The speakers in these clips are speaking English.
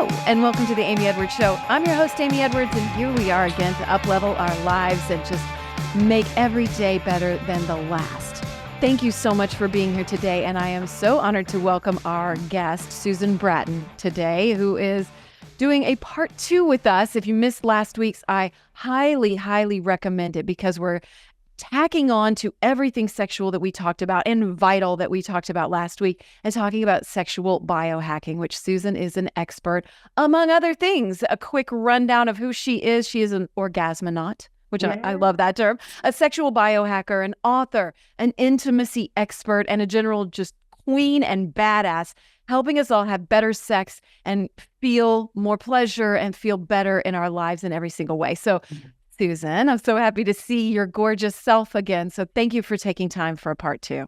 Hello, and welcome to the Amy Edwards Show. I'm your host, Amy Edwards, and here we are again to up-level our lives and just make every day better than the last. Thank you so much for being here today, and I am so honored to welcome our guest, Susan Bratton, today, who is doing a part 2 with us. If you missed last week's, I highly recommend it because we're tacking on to everything sexual that we talked about and vital that we talked about last week and talking about sexual biohacking, which Susan is an expert, among other things. A quick rundown of who she is. She is an orgasmonaut, which I love that term, a sexual biohacker, an author, an intimacy expert, and a general just queen and badass, helping us all have better sex and feel more pleasure and feel better in our lives in every single way. So Susan, I'm so happy to see your gorgeous self again. So thank you for taking time for a part 2.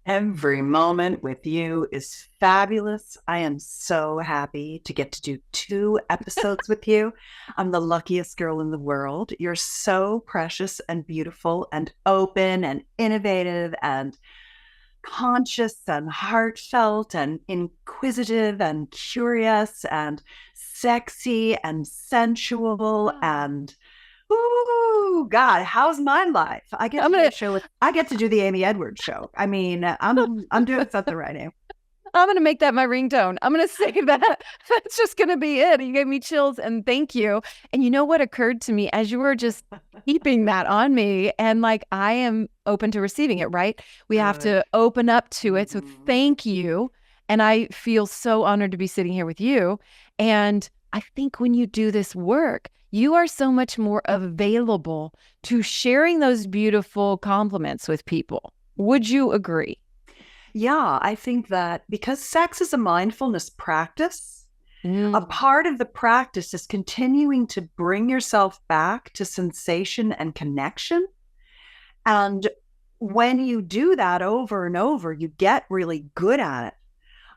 Every moment with you is fabulous. I am so happy to get to do 2 episodes with you. I'm the luckiest girl in the world. You're so precious and beautiful and open and innovative and conscious and heartfelt and inquisitive and curious and sexy and sensual and ooh, God, how's my life? I get to do the Amy Edwards Show. I mean, I'm doing something right now. I'm going to make that my ringtone. I'm going to say that. That's just going to be it. You gave me chills, and thank you. And you know what occurred to me as you were just keeping that on me, and like I am open to receiving it, right? We have to open up to it. So thank you. And I feel so honored to be sitting here with you. And I think when you do this work, you are so much more available to sharing those beautiful compliments with people. Would you agree? Yeah, I think that because sex is a mindfulness practice, a part of the practice is continuing to bring yourself back to sensation and connection. And when you do that over and over, you get really good at it.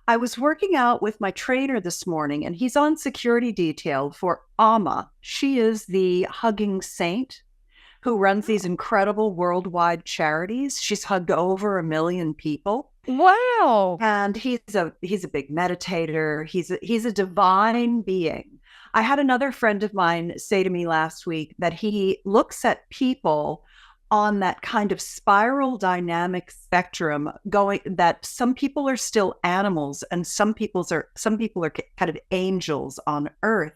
I was working out with my trainer this morning, and he's on security detail for Amma. She is the hugging saint who runs these incredible worldwide charities. She's hugged over 1 million people. Wow. And he's a big meditator. He's a divine being. I had another friend of mine say to me last week that he looks at people on that kind of spiral dynamic spectrum, going that some people are still animals and some people are kind of angels on earth,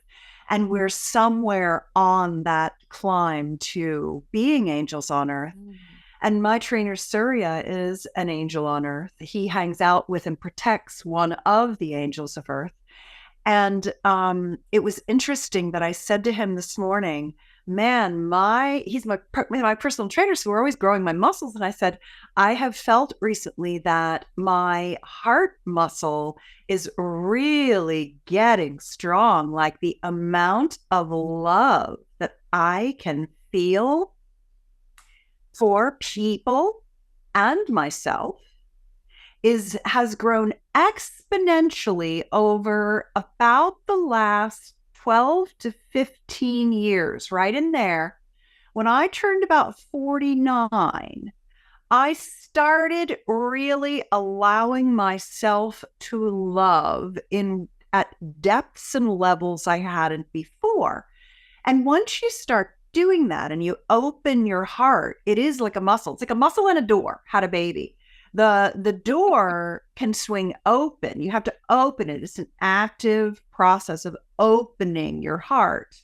and we're somewhere on that climb to being angels on earth. And my trainer Surya is an angel on earth. He hangs out with and protects one of the angels of earth. And it was interesting that I said to him this morning, man, he's my personal trainer, so we're always growing my muscles. And I said, I have felt recently that my heart muscle is really getting strong, like the amount of love that I can feel for people and myself has grown exponentially over about the last 12 to 15 years, right in there. When I turned about 49, I started really allowing myself to love at depths and levels I hadn't before. And once you start doing that and you open your heart, it is like a muscle. It's like a muscle and a door had a baby. The door can swing open. You have to open it. It's an active process of opening your heart.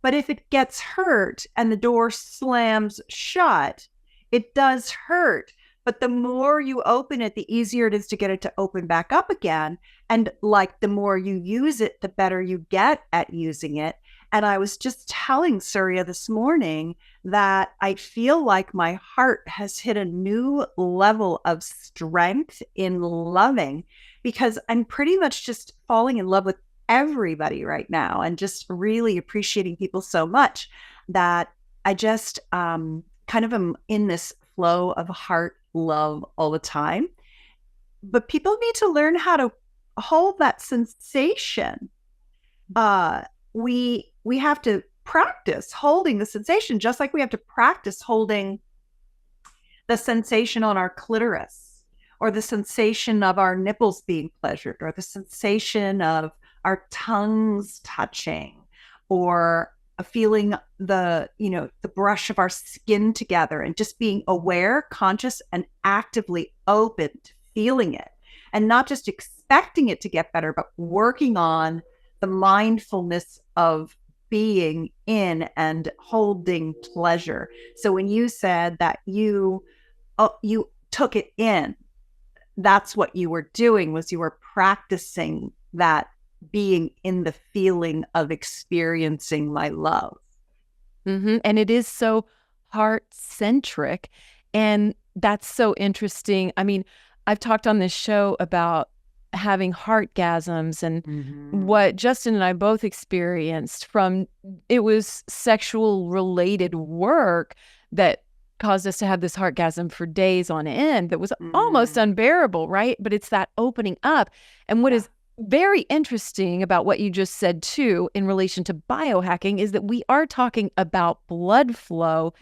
But if it gets hurt and the door slams shut, it does hurt. But the more you open it, the easier it is to get it to open back up again. And like the more you use it, the better you get at using it. And I was just telling Surya this morning that I feel like my heart has hit a new level of strength in loving, because I'm pretty much just falling in love with everybody right now and just really appreciating people so much that I just kind of am in this flow of heart love all the time. But people need to learn how to hold that sensation. We have to practice holding the sensation, just like we have to practice holding the sensation on our clitoris, or the sensation of our nipples being pleasured, or the sensation of our tongues touching, or feeling the brush of our skin together, and just being aware, conscious, and actively open to feeling it, and not just expecting it to get better, but working on the mindfulness of being in and holding pleasure. So when you said that you took it in, that's what you were doing, was you were practicing that being in the feeling of experiencing my love. And it is so heart-centric. And that's so interesting. I mean, I've talked on this show about having heartgasms and what Justin and I both experienced from, it was sexual related work that caused us to have this heartgasm for days on end that was almost unbearable, right? But it's that opening up. And what is very interesting about what you just said too, in relation to biohacking, is that we are talking about blood flow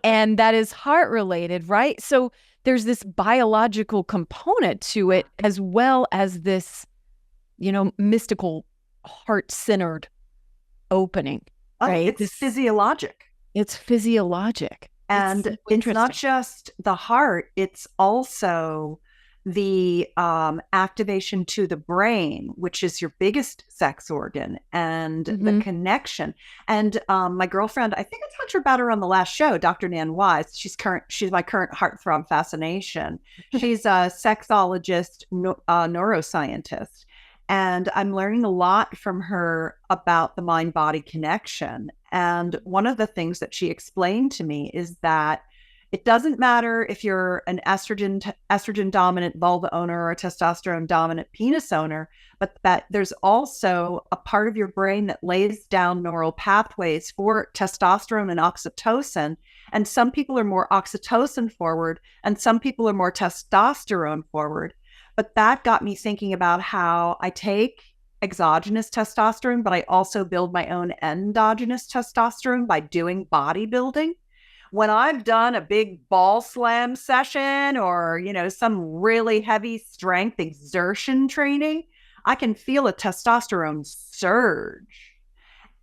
and that is heart related, right? So there's this biological component to it, as well as this, mystical heart-centered opening, right? It's physiologic. It's physiologic. And so it's not just the heart, it's also the activation to the brain, which is your biggest sex organ, and the connection. And my girlfriend, I think I talked about her on the last show, Dr. Nan Wise. She's my current heartthrob fascination. She's a sexologist, neuroscientist. And I'm learning a lot from her about the mind-body connection. And one of the things that she explained to me is that it doesn't matter if you're an estrogen dominant vulva owner or a testosterone dominant penis owner, but that there's also a part of your brain that lays down neural pathways for testosterone and oxytocin. And some people are more oxytocin forward and some people are more testosterone forward. But that got me thinking about how I take exogenous testosterone, but I also build my own endogenous testosterone by doing bodybuilding. When I've done a big ball slam session or, some really heavy strength exertion training, I can feel a testosterone surge.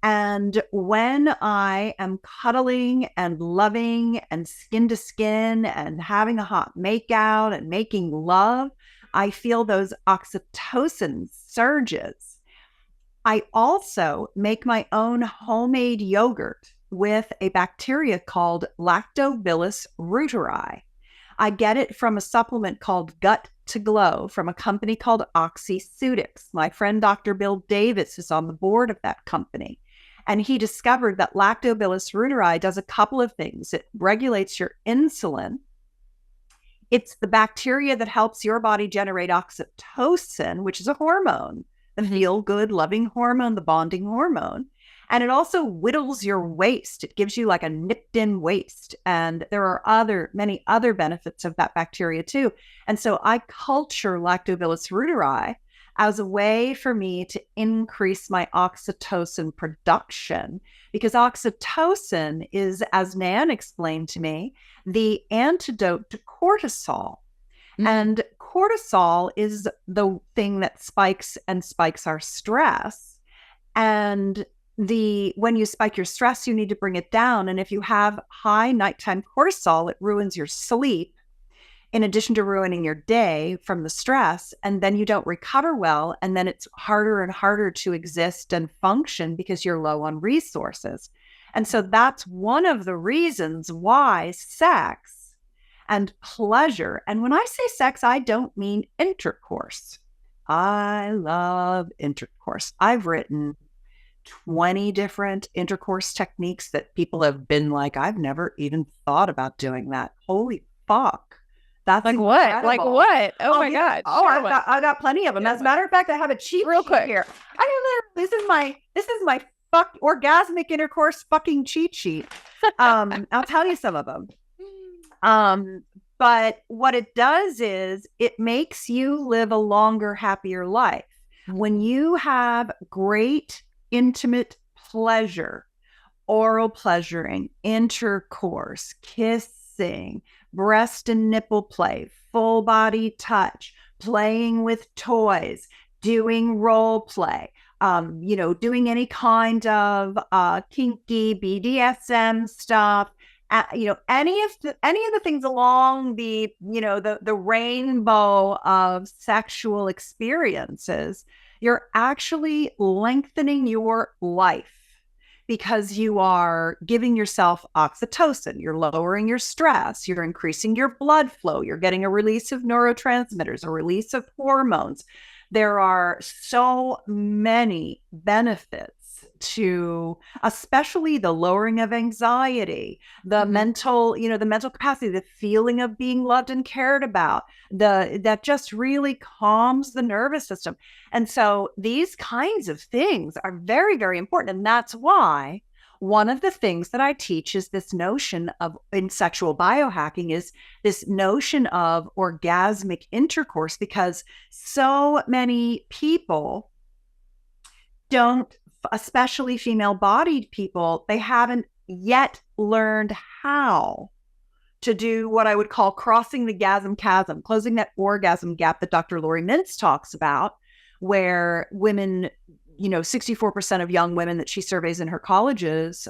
And when I am cuddling and loving and skin to skin and having a hot makeout and making love, I feel those oxytocin surges. I also make my own homemade yogurt with a bacteria called Lactobacillus reuteri. I get it from a supplement called Gut to Glow from a company called Oxyceutics. My friend Dr. Bill Davis is on the board of that company. And he discovered that Lactobacillus reuteri does a couple of things. It regulates your insulin. It's the bacteria that helps your body generate oxytocin, which is a hormone, the feel-good, loving hormone, the bonding hormone. And it also whittles your waist. It gives you like a nipped-in waist. And there are many other benefits of that bacteria too. And so I culture Lactobacillus reuteri as a way for me to increase my oxytocin production, because oxytocin is, as Nan explained to me, the antidote to cortisol. And cortisol is the thing that spikes our stress. And when you spike your stress, you need to bring it down. And if you have high nighttime cortisol, it ruins your sleep, in addition to ruining your day from the stress. And then you don't recover well. And then it's harder and harder to exist and function because you're low on resources. And so that's one of the reasons why sex and pleasure, and when I say sex, I don't mean intercourse. I love intercourse. I've written 20 different intercourse techniques that people have been like, I've never even thought about doing that. Holy fuck. That's like incredible. what? Like what? Oh my God. Oh, I've got plenty of them. As a matter of fact, I have a cheat real quick here. This is my orgasmic intercourse fucking cheat sheet. I'll tell you some of them. But what it does is it makes you live a longer, happier life. When you have great intimate pleasure, oral pleasuring, intercourse, kissing, breast and nipple play, full body touch, playing with toys, doing role play, doing any kind of kinky BDSM stuff, any of the things along the rainbow of sexual experiences, you're actually lengthening your life because you are giving yourself oxytocin, you're lowering your stress, you're increasing your blood flow, you're getting a release of neurotransmitters, a release of hormones. There are so many benefits to especially the lowering of anxiety, the mental capacity, the feeling of being loved and cared about, that just really calms the nervous system. And so these kinds of things are very, very important. And that's why one of the things that I teach is this notion of, in sexual biohacking, is this notion of orgasmic intercourse, because so many people don't, especially female-bodied people, they haven't yet learned how to do what I would call crossing the gasm chasm, closing that orgasm gap that Dr. Lori Mintz talks about, where women, 64% of young women that she surveys in her colleges,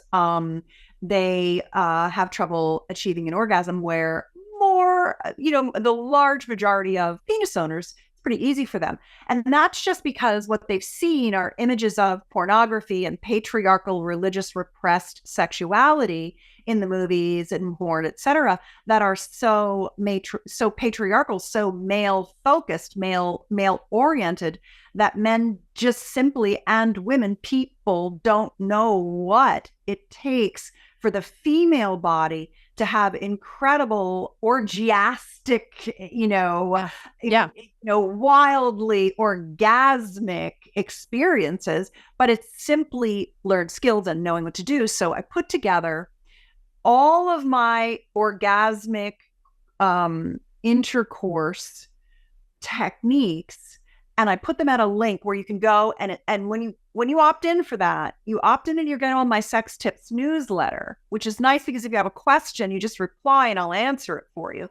they have trouble achieving an orgasm, where more, the large majority of penis owners, pretty easy for them. And that's just because what they've seen are images of pornography and patriarchal, religious, repressed sexuality in the movies and porn, etc., that are so patriarchal, so male focused, male oriented, that men just simply, and women, people don't know what it takes for the female body to have incredible orgiastic, wildly orgasmic experiences, but it's simply learned skills and knowing what to do. So I put together all of my orgasmic intercourse techniques, and I put them at a link where you can go, and when you opt in for that, you opt in and you're getting on my Sex Tips newsletter, which is nice because if you have a question, you just reply and I'll answer it for you.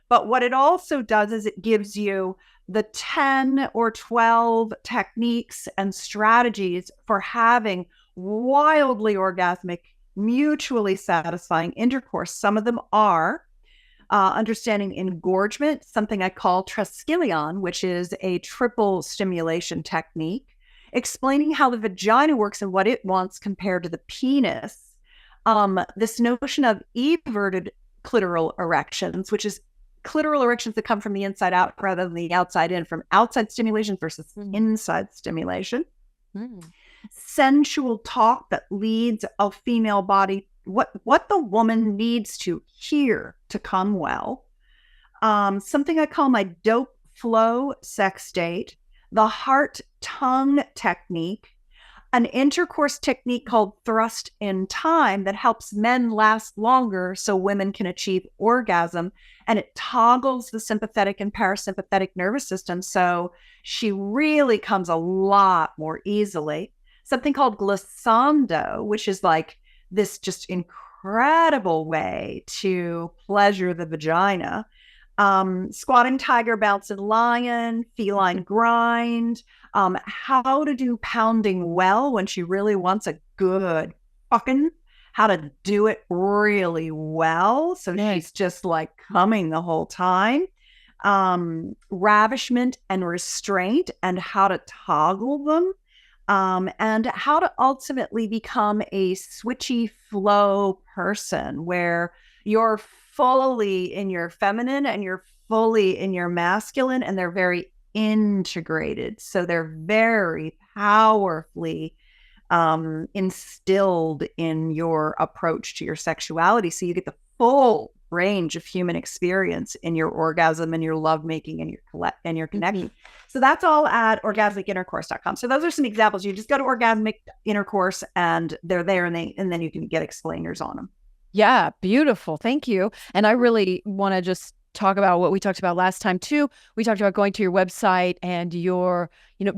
But what it also does is it gives you the 10 or 12 techniques and strategies for having wildly orgasmic, mutually satisfying intercourse. Some of them are understanding engorgement, something I call triskelion, which is a triple stimulation technique, explaining how the vagina works and what it wants compared to the penis. This notion of everted clitoral erections, which is clitoral erections that come from the inside out rather than the outside in, from outside stimulation versus inside stimulation. Sensual talk that leads a female body, what the woman needs to hear to come well. Something I call my dope flow sex date, the heart-tongue technique, an intercourse technique called thrust in time that helps men last longer so women can achieve orgasm, and it toggles the sympathetic and parasympathetic nervous system so she really comes a lot more easily. Something called glissando, which is like this just incredible way to pleasure the vagina. Squatting tiger, bouncing lion, feline grind, how to do pounding well when she really wants a good fucking, how to do it really well so she's just like coming the whole time. Ravishment and restraint and how to toggle them. And how to ultimately become a switchy flow person where you're fully in your feminine and you're fully in your masculine, and they're very integrated. So they're very powerfully instilled in your approach to your sexuality. So you get the full range of human experience in your orgasm and your lovemaking and your connection. So that's all at orgasmicintercourse.com. So those are some examples. You just go to Orgasmic Intercourse and they're there, and then you can get explainers on them. Yeah, beautiful. Thank you. And I really want to just talk about what we talked about last time too. We talked about going to your website and your,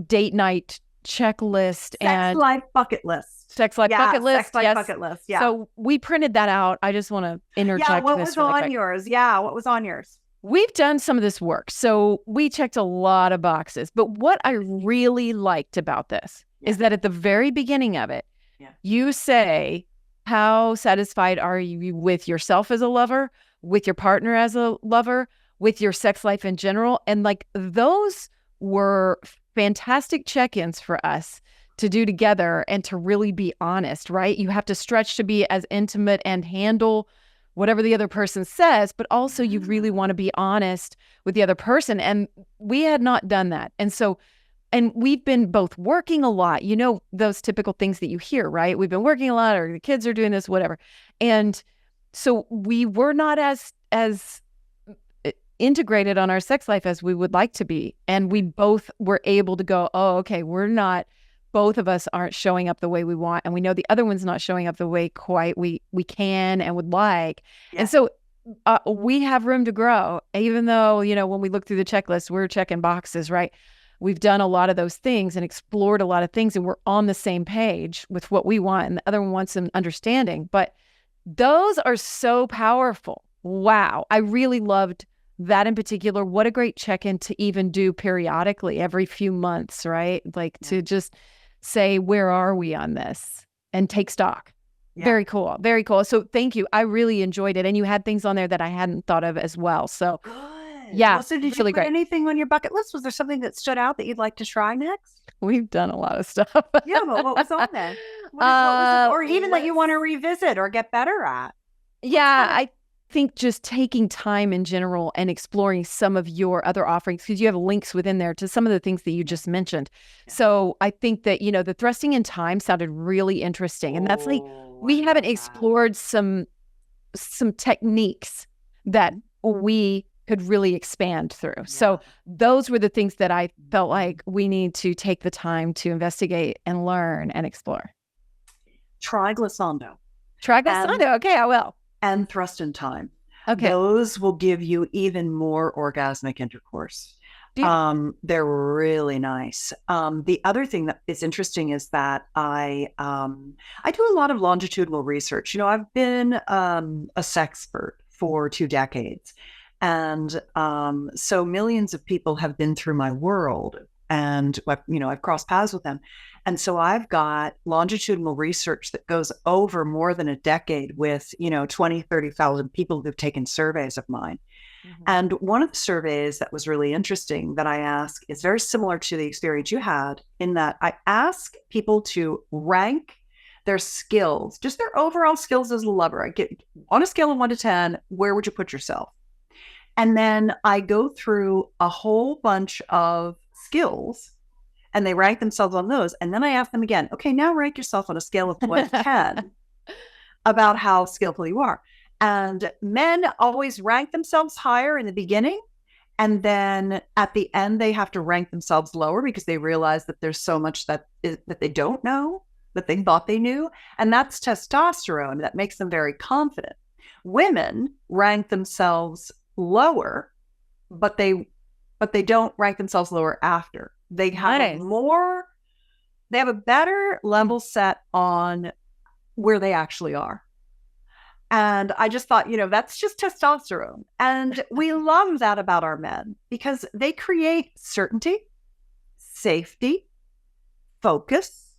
date night checklist and sex life bucket list. Sex life bucket list. Sex life bucket list. Yeah. So we printed that out. I just want to interject. Yeah. What was on yours? Yeah. What was on yours? We've done some of this work. So we checked a lot of boxes. But what I really liked about this is that at the very beginning of it, you say, how satisfied are you with yourself as a lover, with your partner as a lover, with your sex life in general? And like those were fantastic check-ins for us to do together and to really be honest, right? You have to stretch to be as intimate and handle whatever the other person says, but also you really want to be honest with the other person. And we had not done that. And we've been both working a lot, you know, those typical things that you hear, right? We've been working a lot, or the kids are doing this, whatever. And so we were not as integrated on our sex life as we would like to be. And we both were able to go, oh, okay, both of us aren't showing up the way we want. And we know the other one's not showing up the way quite we can and would like. Yeah. And so we have room to grow, even though, you know, when we look through the checklist, we're checking boxes, right? We've done a lot of those things and explored a lot of things, and we're on the same page with what we want, and the other one wants some understanding. But those are so powerful. Wow. I really loved that in particular. What a great check-in to even do periodically every few months, right? Like to just say, where are we on this, and take stock. Yeah. Very cool. Very cool. So thank you. I really enjoyed it. And you had things on there that I hadn't thought of as well. So good. Yeah. Well, so did you put anything on your bucket list? Was there something that stood out that you'd like to try next? We've done a lot of stuff. Yeah, but what was on there? What was it? Or even that you want to revisit or get better at? Yeah, I think just taking time in general and exploring some of your other offerings, because you have links within there to some of the things that you just mentioned. Yeah. So I think that, you know, the thrusting in time sounded really interesting. And that's like, we haven't explored some techniques that we could really expand through. Yeah. So those were the things that I felt like we need to take the time to investigate and learn and explore. Try glissando. Okay, I will. And thrust in time. Okay. Those will give you even more orgasmic intercourse. They're really nice. The other thing that is interesting is that I do a lot of longitudinal research. You know, I've been a sexpert for 2 decades. And so millions of people have been through my world, and, you know, I've crossed paths with them. And so I've got longitudinal research that goes over more than a decade with, you know, 20, 30,000 people who've taken surveys of mine. Mm-hmm. And one of the surveys that was really interesting that I ask is very similar to the experience you had, in that I ask people to rank their skills, just their overall skills as a lover. I get on a scale of 1 to 10, where would you put yourself? And then I go through a whole bunch of skills, and they rank themselves on those. And then I ask them again, okay, now rank yourself on a scale of 1 to 10 about how skillful you are. And men always rank themselves higher in the beginning. And then at the end, they have to rank themselves lower because they realize that there's so much that they don't know, that they thought they knew. And that's testosterone that makes them very confident. Women rank themselves lower, but they don't rank themselves lower after. They have they have a better level set on where they actually are. And I just thought, you know, that's just testosterone. And we love that about our men because they create certainty, safety, focus,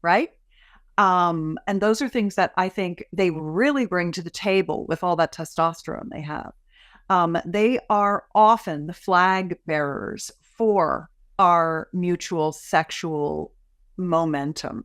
right? And those are things that I think they really bring to the table with all that testosterone they have. They are often the flag bearers for our mutual sexual momentum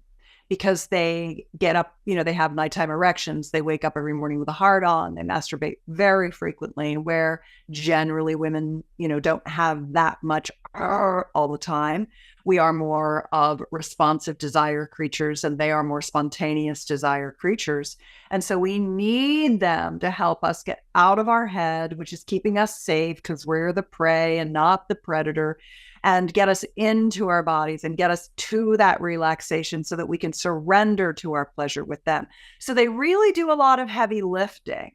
because they get up, you know, they have nighttime erections. They wake up every morning with a hard on. They masturbate very frequently, where generally women, you know, don't have that much all the time. We are more of responsive desire creatures, and they are more spontaneous desire creatures. And so we need them to help us get out of our head, which is keeping us safe because we're the prey and not the predator, and get us into our bodies and get us to that relaxation so that we can surrender to our pleasure with them. So they really do a lot of heavy lifting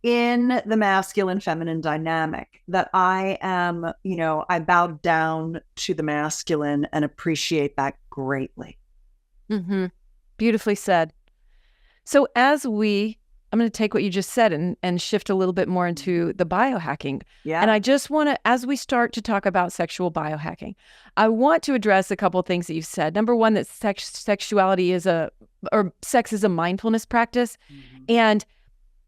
in the masculine feminine dynamic that I am, you know, I bow down to the masculine and appreciate that greatly. Mm-hmm. Beautifully said. So as we I'm going to take what you just said and shift a little bit more into the biohacking. Yeah. And I just want to, as we start to talk about sexual biohacking, I want to address a couple of things that you've said. Number one, that sexuality is or sex is a mindfulness practice. Mm-hmm. And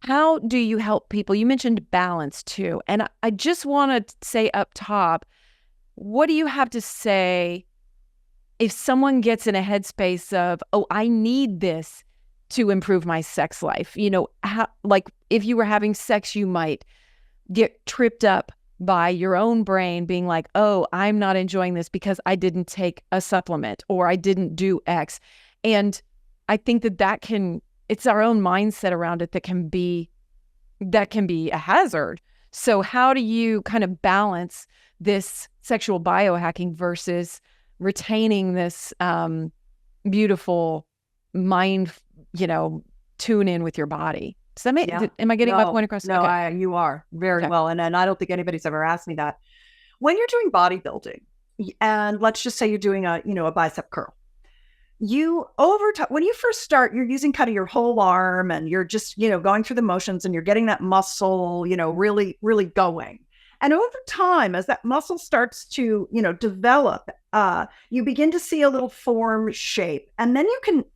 how do you help people? You mentioned balance too. And I just want to say up top, what do you have to say if someone gets in a headspace of, oh, I need this to improve my sex life? You know, like if you were having sex, you might get tripped up by your own brain being like, oh, I'm not enjoying this because I didn't take a supplement or I didn't do X. And I think it's our own mindset around it that can be a hazard. So how do you kind of balance this sexual biohacking versus retaining this beautiful mind, tune in with your body? Does that make, am I getting my point across? No, okay. You are very well. And I don't think anybody's ever asked me that. When you're doing bodybuilding, and let's just say you're doing a bicep curl, when you first start, you're using kind of your whole arm and you're just, going through the motions and you're getting that muscle, really, really going. And over time, as that muscle starts to, develop, you begin to see a little form shape. And then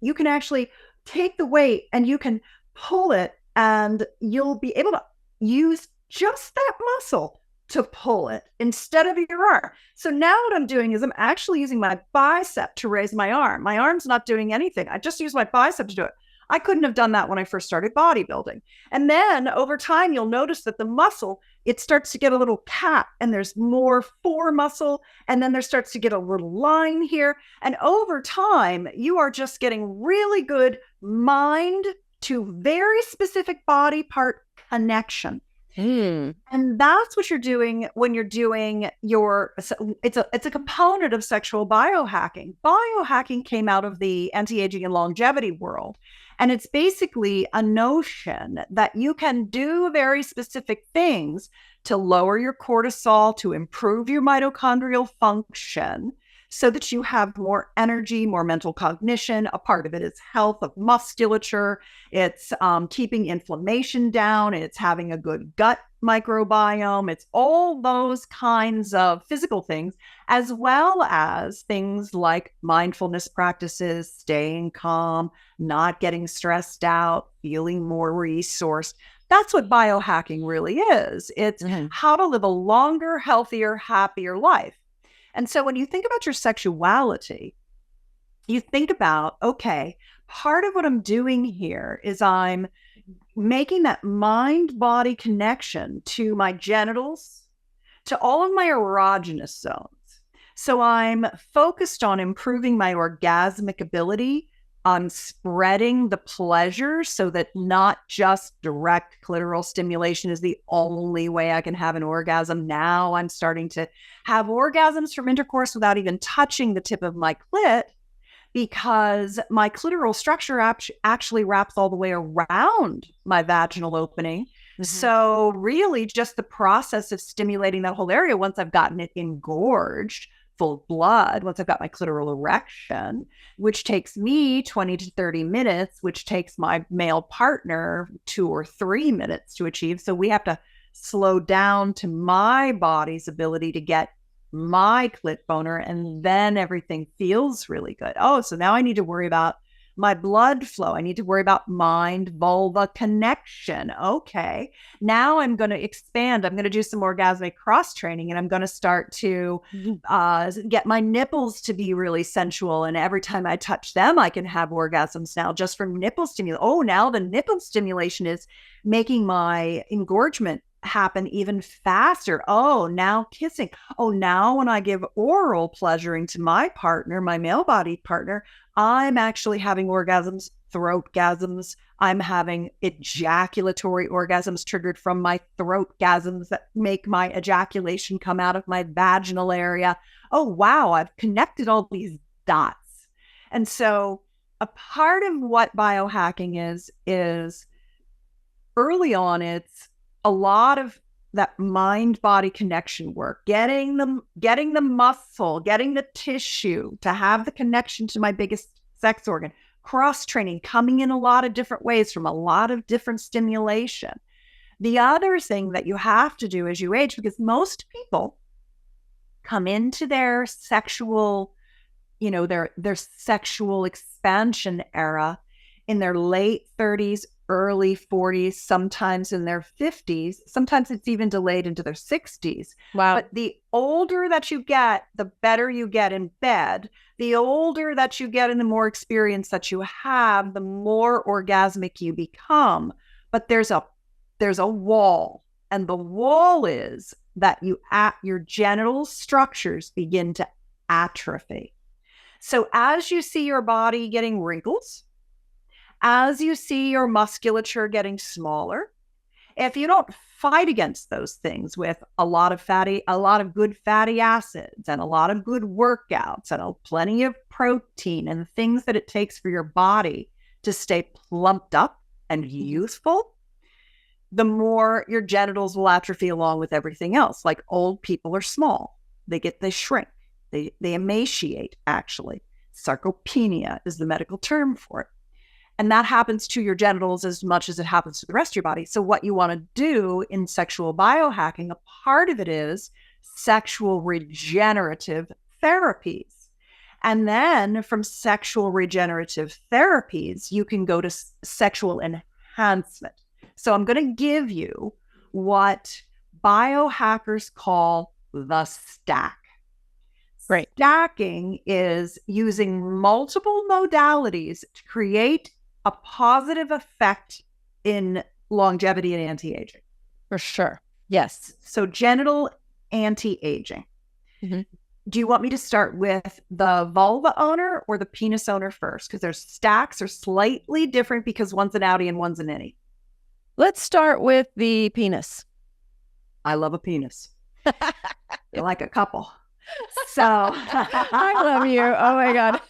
you can actually take the weight and you can pull it and you'll be able to use just that muscle to pull it instead of your arm. So now what I'm doing is I'm actually using my bicep to raise my arm. My arm's not doing anything. I just use my bicep to do it. I couldn't have done that when I first started bodybuilding. And then over time, you'll notice that the muscle, it starts to get a little cap and there's more fore muscle. And then there starts to get a little line here. And over time, you are just getting really good mind to very specific body part connection. And that's what you're doing when you're doing it's a component of sexual biohacking. Biohacking came out of the anti-aging and longevity world. And it's basically a notion that you can do very specific things to lower your cortisol, to improve your mitochondrial function, so that you have more energy, more mental cognition. A part of it is health of musculature. It's keeping inflammation down. It's having a good gut microbiome. It's all those kinds of physical things, as well as things like mindfulness practices, staying calm, not getting stressed out, feeling more resourced. That's what biohacking really is. It's how to live a longer, healthier, happier life. And so when you think about your sexuality, you think about, okay, part of what I'm doing here is I'm making that mind-body connection to my genitals, to all of my erogenous zones. So I'm focused on improving my orgasmic ability, on spreading the pleasure so that not just direct clitoral stimulation is the only way I can have an orgasm. Now I'm starting to have orgasms from intercourse without even touching the tip of my clit, because my clitoral structure actually wraps all the way around my vaginal opening. So really just the process of stimulating that whole area, once I've gotten it engorged, full of blood, once I've got my clitoral erection, which takes me 20 to 30 minutes, which takes my male partner 2 or 3 minutes to achieve. So we have to slow down to my body's ability to get my clit boner, and then everything feels really good. Oh, so now I need to worry about my blood flow. I need to worry about mind-vulva connection. Okay, now I'm going to expand. I'm going to do some orgasmic cross-training, and I'm going to start to get my nipples to be really sensual. And every time I touch them, I can have orgasms now just from nipple stimulation. Oh, now the nipple stimulation is making my engorgement happen even faster. Oh, now kissing. Oh, now when I give oral pleasuring to my partner, my male body partner, I'm actually having orgasms, throat-gasms. I'm having ejaculatory orgasms triggered from my throat-gasms that make my ejaculation come out of my vaginal area. Oh, wow, I've connected all these dots. And so a part of what biohacking is early on, it's a lot of that mind-body connection work, getting the muscle, getting the tissue to have the connection to my biggest sex organ, cross-training, coming in a lot of different ways from a lot of different stimulation. The other thing that you have to do as you age, because most people come into their sexual, their sexual expansion era in their late 30s, early 40s, sometimes in their 50s. Sometimes it's even delayed into their 60s. Wow. But the older that you get, the better you get in bed. The older that you get and the more experience that you have, the more orgasmic you become. But there's a wall, and the wall is that your genital structures begin to atrophy. So as you see your body getting wrinkles, as you see your musculature getting smaller, if you don't fight against those things with a lot of good fatty acids and a lot of good workouts and plenty of protein and things that it takes for your body to stay plumped up and youthful, the more your genitals will atrophy along with everything else. Like old people are small. They shrink. They emaciate, actually. Sarcopenia is the medical term for it. And that happens to your genitals as much as it happens to the rest of your body. So what you want to do in sexual biohacking, a part of it is sexual regenerative therapies. And then from sexual regenerative therapies, you can go to sexual enhancement. So I'm going to give you what biohackers call the stack. Great. Stacking is using multiple modalities to create a positive effect in longevity and anti-aging. For sure. Yes. So genital anti-aging. Mm-hmm. Do you want me to start with the vulva owner or the penis owner first? Because their stacks are slightly different because one's an outie and one's an innie. Let's start with the penis. I love a penis. You're like a couple. So I love you. Oh my God.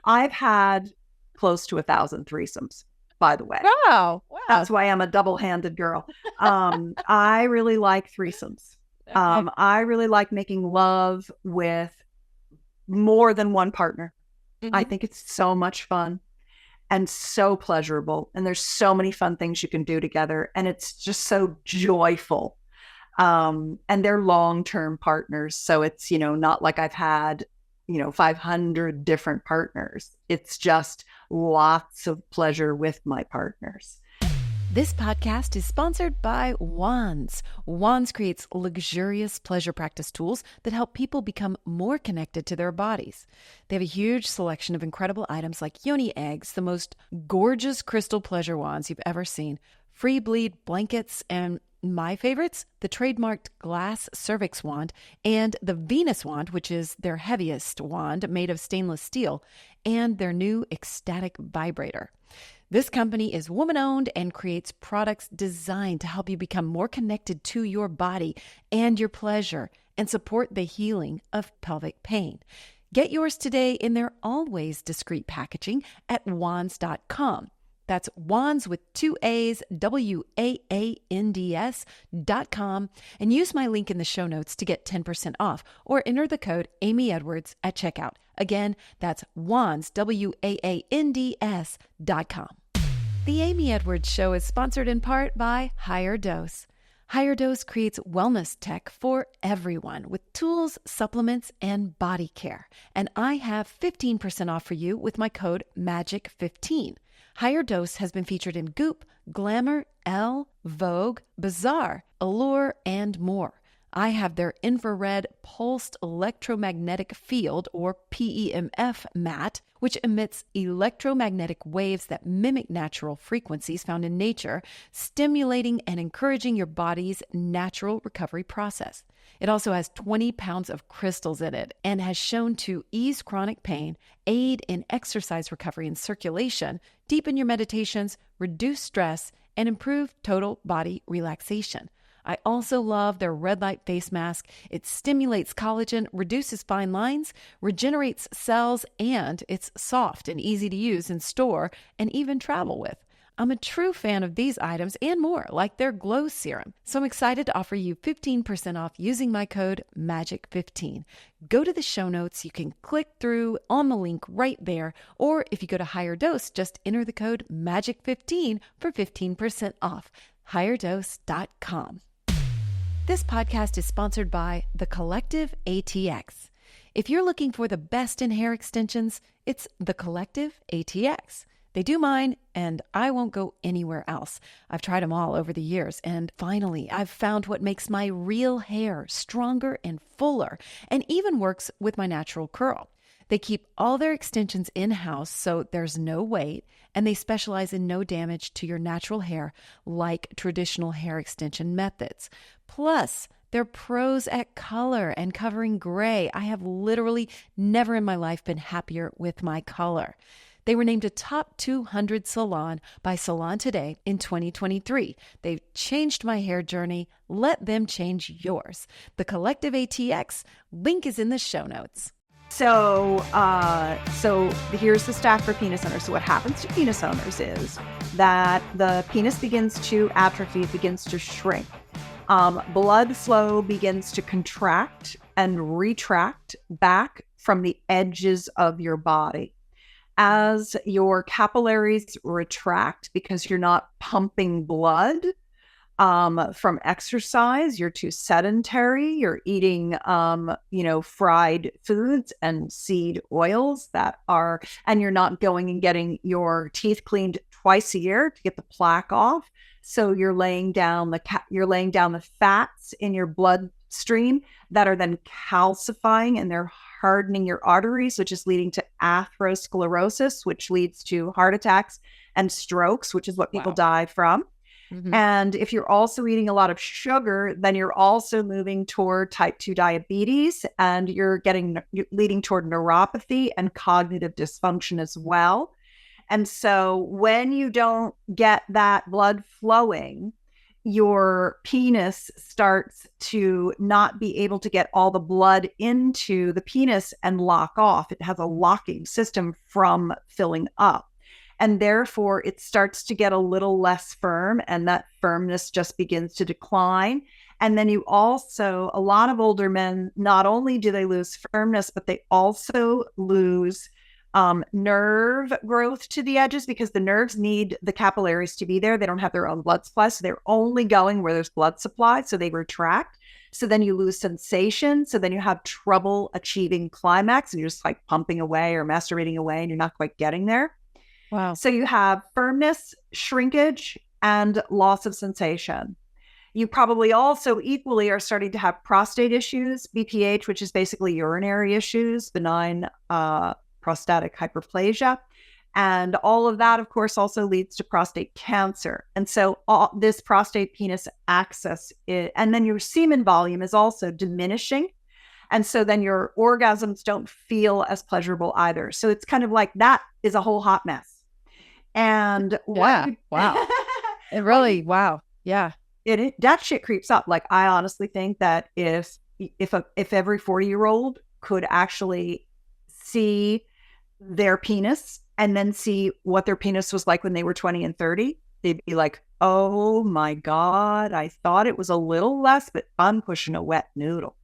I've had close to 1,000 threesomes, by the way. Wow. That's why I'm a double-handed girl. I really like threesomes. I really like making love with more than one partner. Mm-hmm. I think it's so much fun and so pleasurable. And there's so many fun things you can do together. And it's just so joyful. And they're long-term partners. So it's, not like I've had, 500 different partners. It's just lots of pleasure with my partners. This podcast is sponsored by Wands. Wands creates luxurious pleasure practice tools that help people become more connected to their bodies. They have a huge selection of incredible items like yoni eggs, the most gorgeous crystal pleasure wands you've ever seen, free bleed blankets, and my favorites, the trademarked glass cervix wand and the Venus wand, which is their heaviest wand made of stainless steel, and their new ecstatic vibrator. This company is woman-owned and creates products designed to help you become more connected to your body and your pleasure and support the healing of pelvic pain. Get yours today in their always discreet packaging at wands.com. That's Wands with 2 A's, WAANDS.com, and use my link in the show notes to get 10% off or enter the code Amy Edwards at checkout. Again, that's Wands, WAANDS.com. The Amy Edwards Show is sponsored in part by Higher Dose. Higher Dose creates wellness tech for everyone with tools, supplements, and body care. And I have 15% off for you with my code MAGIC15. Higher Dose has been featured in Goop, Glamour, Elle, Vogue, Bazaar, Allure, and more. I have their infrared pulsed electromagnetic field, or PEMF mat, which emits electromagnetic waves that mimic natural frequencies found in nature, stimulating and encouraging your body's natural recovery process. It also has 20 pounds of crystals in it and has shown to ease chronic pain, aid in exercise recovery and circulation, deepen your meditations, reduce stress, and improve total body relaxation. I also love their red light face mask. It stimulates collagen, reduces fine lines, regenerates cells, and it's soft and easy to use and store and even travel with. I'm a true fan of these items and more, like their glow serum. So I'm excited to offer you 15% off using my code MAGIC15. Go to the show notes. You can click through on the link right there. Or if you go to Higher Dose, just enter the code MAGIC15 for 15% off. HigherDose.com. This podcast is sponsored by The Collective ATX. If you're looking for the best in hair extensions, it's The Collective ATX. They do mine, and I won't go anywhere else. I've tried them all over the years, and finally, I've found what makes my real hair stronger and fuller, and even works with my natural curl. They keep all their extensions in-house, so there's no wait, and they specialize in no damage to your natural hair like traditional hair extension methods. Plus, they're pros at color and covering gray. I have literally never in my life been happier with my color. They were named a top 200 salon by Salon Today in 2023. They've changed my hair journey. Let them change yours. The Collective ATX, link is in the show notes. So here's the stack for penis owners. So what happens to penis owners is that the penis begins to atrophy, it begins to shrink. Blood flow begins to contract and retract back from the edges of your body. As your capillaries retract because you're not pumping blood from exercise, you're too sedentary, you're eating, fried foods and seed oils and you're not going and getting your teeth cleaned twice a year to get the plaque off. So you're laying down the fats in your bloodstream that are then calcifying and they're hardening your arteries, which is leading to atherosclerosis, which leads to heart attacks and strokes, which is what people die from. Mm-hmm. And if you're also eating a lot of sugar, then you're also moving toward type 2 diabetes, and you're leading toward neuropathy and cognitive dysfunction as well. And so when you don't get that blood flowing, your penis starts to not be able to get all the blood into the penis and lock off. It has a locking system from filling up. And therefore, it starts to get a little less firm, and that firmness just begins to decline. And then a lot of older men, not only do they lose firmness, but they also lose nerve growth to the edges, because the nerves need the capillaries to be there. They don't have their own blood supply, so they're only going where there's blood supply, so they retract. So then you lose sensation. So then you have trouble achieving climax, and you're just like pumping away or masturbating away, and you're not quite getting there. Wow. So you have firmness, shrinkage, and loss of sensation. You probably also equally are starting to have prostate issues, BPH, which is basically urinary issues, benign prostatic hyperplasia. And all of that, of course, also leads to prostate cancer. And so this prostate penis axis, and then your semen volume is also diminishing. And so then your orgasms don't feel as pleasurable either. So it's kind of like that is a whole hot mess. And wow. It really, wow. Yeah. That shit creeps up. Like, I honestly think that if every 40-year-old could actually see their penis and then see what their penis was like when they were 20 and 30, they'd be like, oh my God, I thought it was a little less, but I'm pushing a wet noodle.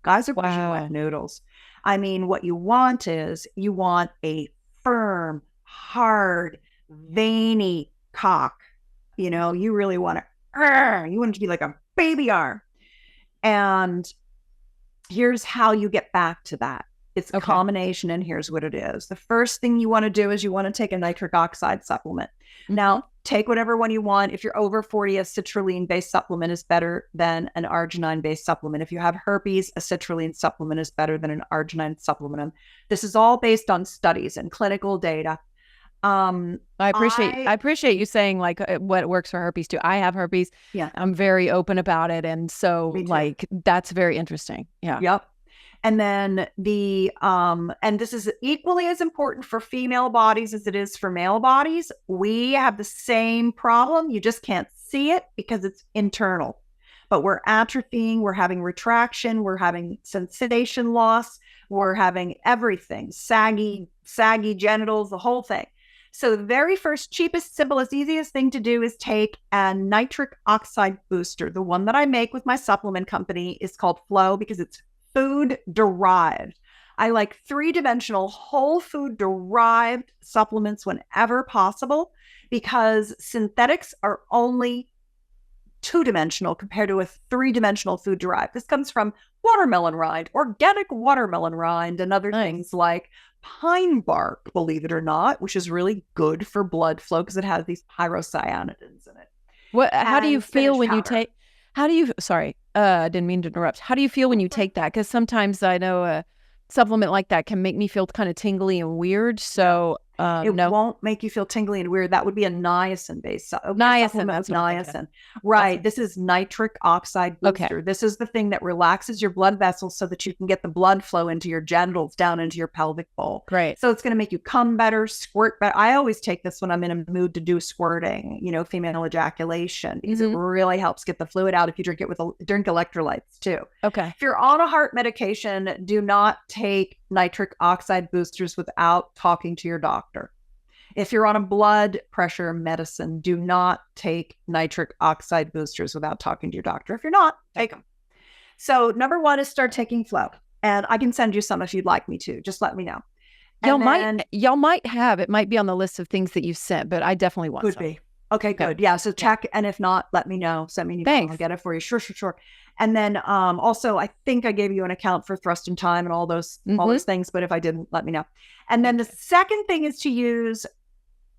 Guys are pushing wet noodles. I mean, what you want is a firm, hard, veiny cock. You really want it to be like a baby arm. And here's how you get back to that. It's a combination, and here's what it is. The first thing you want to do is you want to take a nitric oxide supplement. Now, take whatever one you want. If you're over 40, a citrulline-based supplement is better than an arginine-based supplement. If you have herpes, a citrulline supplement is better than an arginine supplement. This is all based on studies and clinical data. I appreciate you saying like what works for herpes too. I have herpes. Yeah. I'm very open about it. And so like, that's very interesting. Yeah. Yep. And then and this is equally as important for female bodies as it is for male bodies. We have the same problem. You just can't see it because it's internal, but we're atrophying, we're having retraction, we're having sensation loss, we're having everything, saggy genitals, the whole thing. So the very first, cheapest, simplest, easiest thing to do is take a nitric oxide booster. The one that I make with my supplement company is called Flow because it's food derived. I like 3-dimensional whole food derived supplements whenever possible because synthetics are only 2-dimensional compared to a 3-dimensional food derived. This comes from watermelon rind, organic watermelon rind, and other things like pine bark, believe it or not, which is really good for blood flow because it has these pyrocyanidins in it. How do you feel when you take, sorry, I didn't mean to interrupt. How do you feel when you take that? Because sometimes I know a supplement like that can make me feel kind of tingly and weird. So it won't make you feel tingly and weird. That would be a niacin-based niacin. That's niacin. Right. Awesome. This is nitric oxide booster. Okay. This is the thing that relaxes your blood vessels so that you can get the blood flow into your genitals down into your pelvic bowl. Great. So it's going to make you come better, squirt better. I always take this when I'm in a mood to do squirting, female ejaculation, because it really helps get the fluid out if you drink it drink electrolytes too. Okay. If you're on a heart medication, do not take nitric oxide boosters without talking to your doctor. If you're on a blood pressure medicine, do not take nitric oxide boosters without talking to your doctor. If you're not, take them. So number one is start taking Flow. And I can send you some if you'd like me to. Just let me know. Y'all might have, it might be on the list of things that you sent, but I definitely want some. Could be. Okay, good. Yeah. So check. And if not, let me know. Send me an email. Thanks. I'll get it for you. Sure. And then also, I think I gave you an account for Thrust and Time and all those things. But if I didn't, let me know. And then the second thing is to use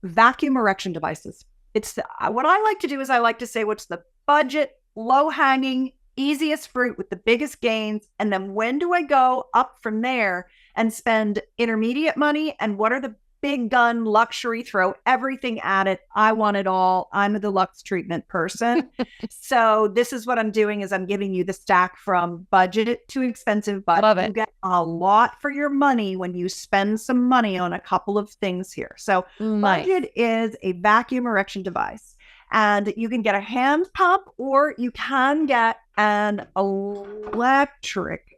vacuum erection devices. What I like to do is I like to say what's the budget, low hanging, easiest fruit with the biggest gains. And then when do I go up from there and spend intermediate money? And what are the big gun luxury, throw everything at it. I want it all. I'm a deluxe treatment person. So this is what I'm doing is I'm giving you the stack from budget to expensive, but Love it. You get a lot for your money when you spend some money on a couple of things here. So budget is a vacuum erection device. And you can get a hand pump or you can get an electric.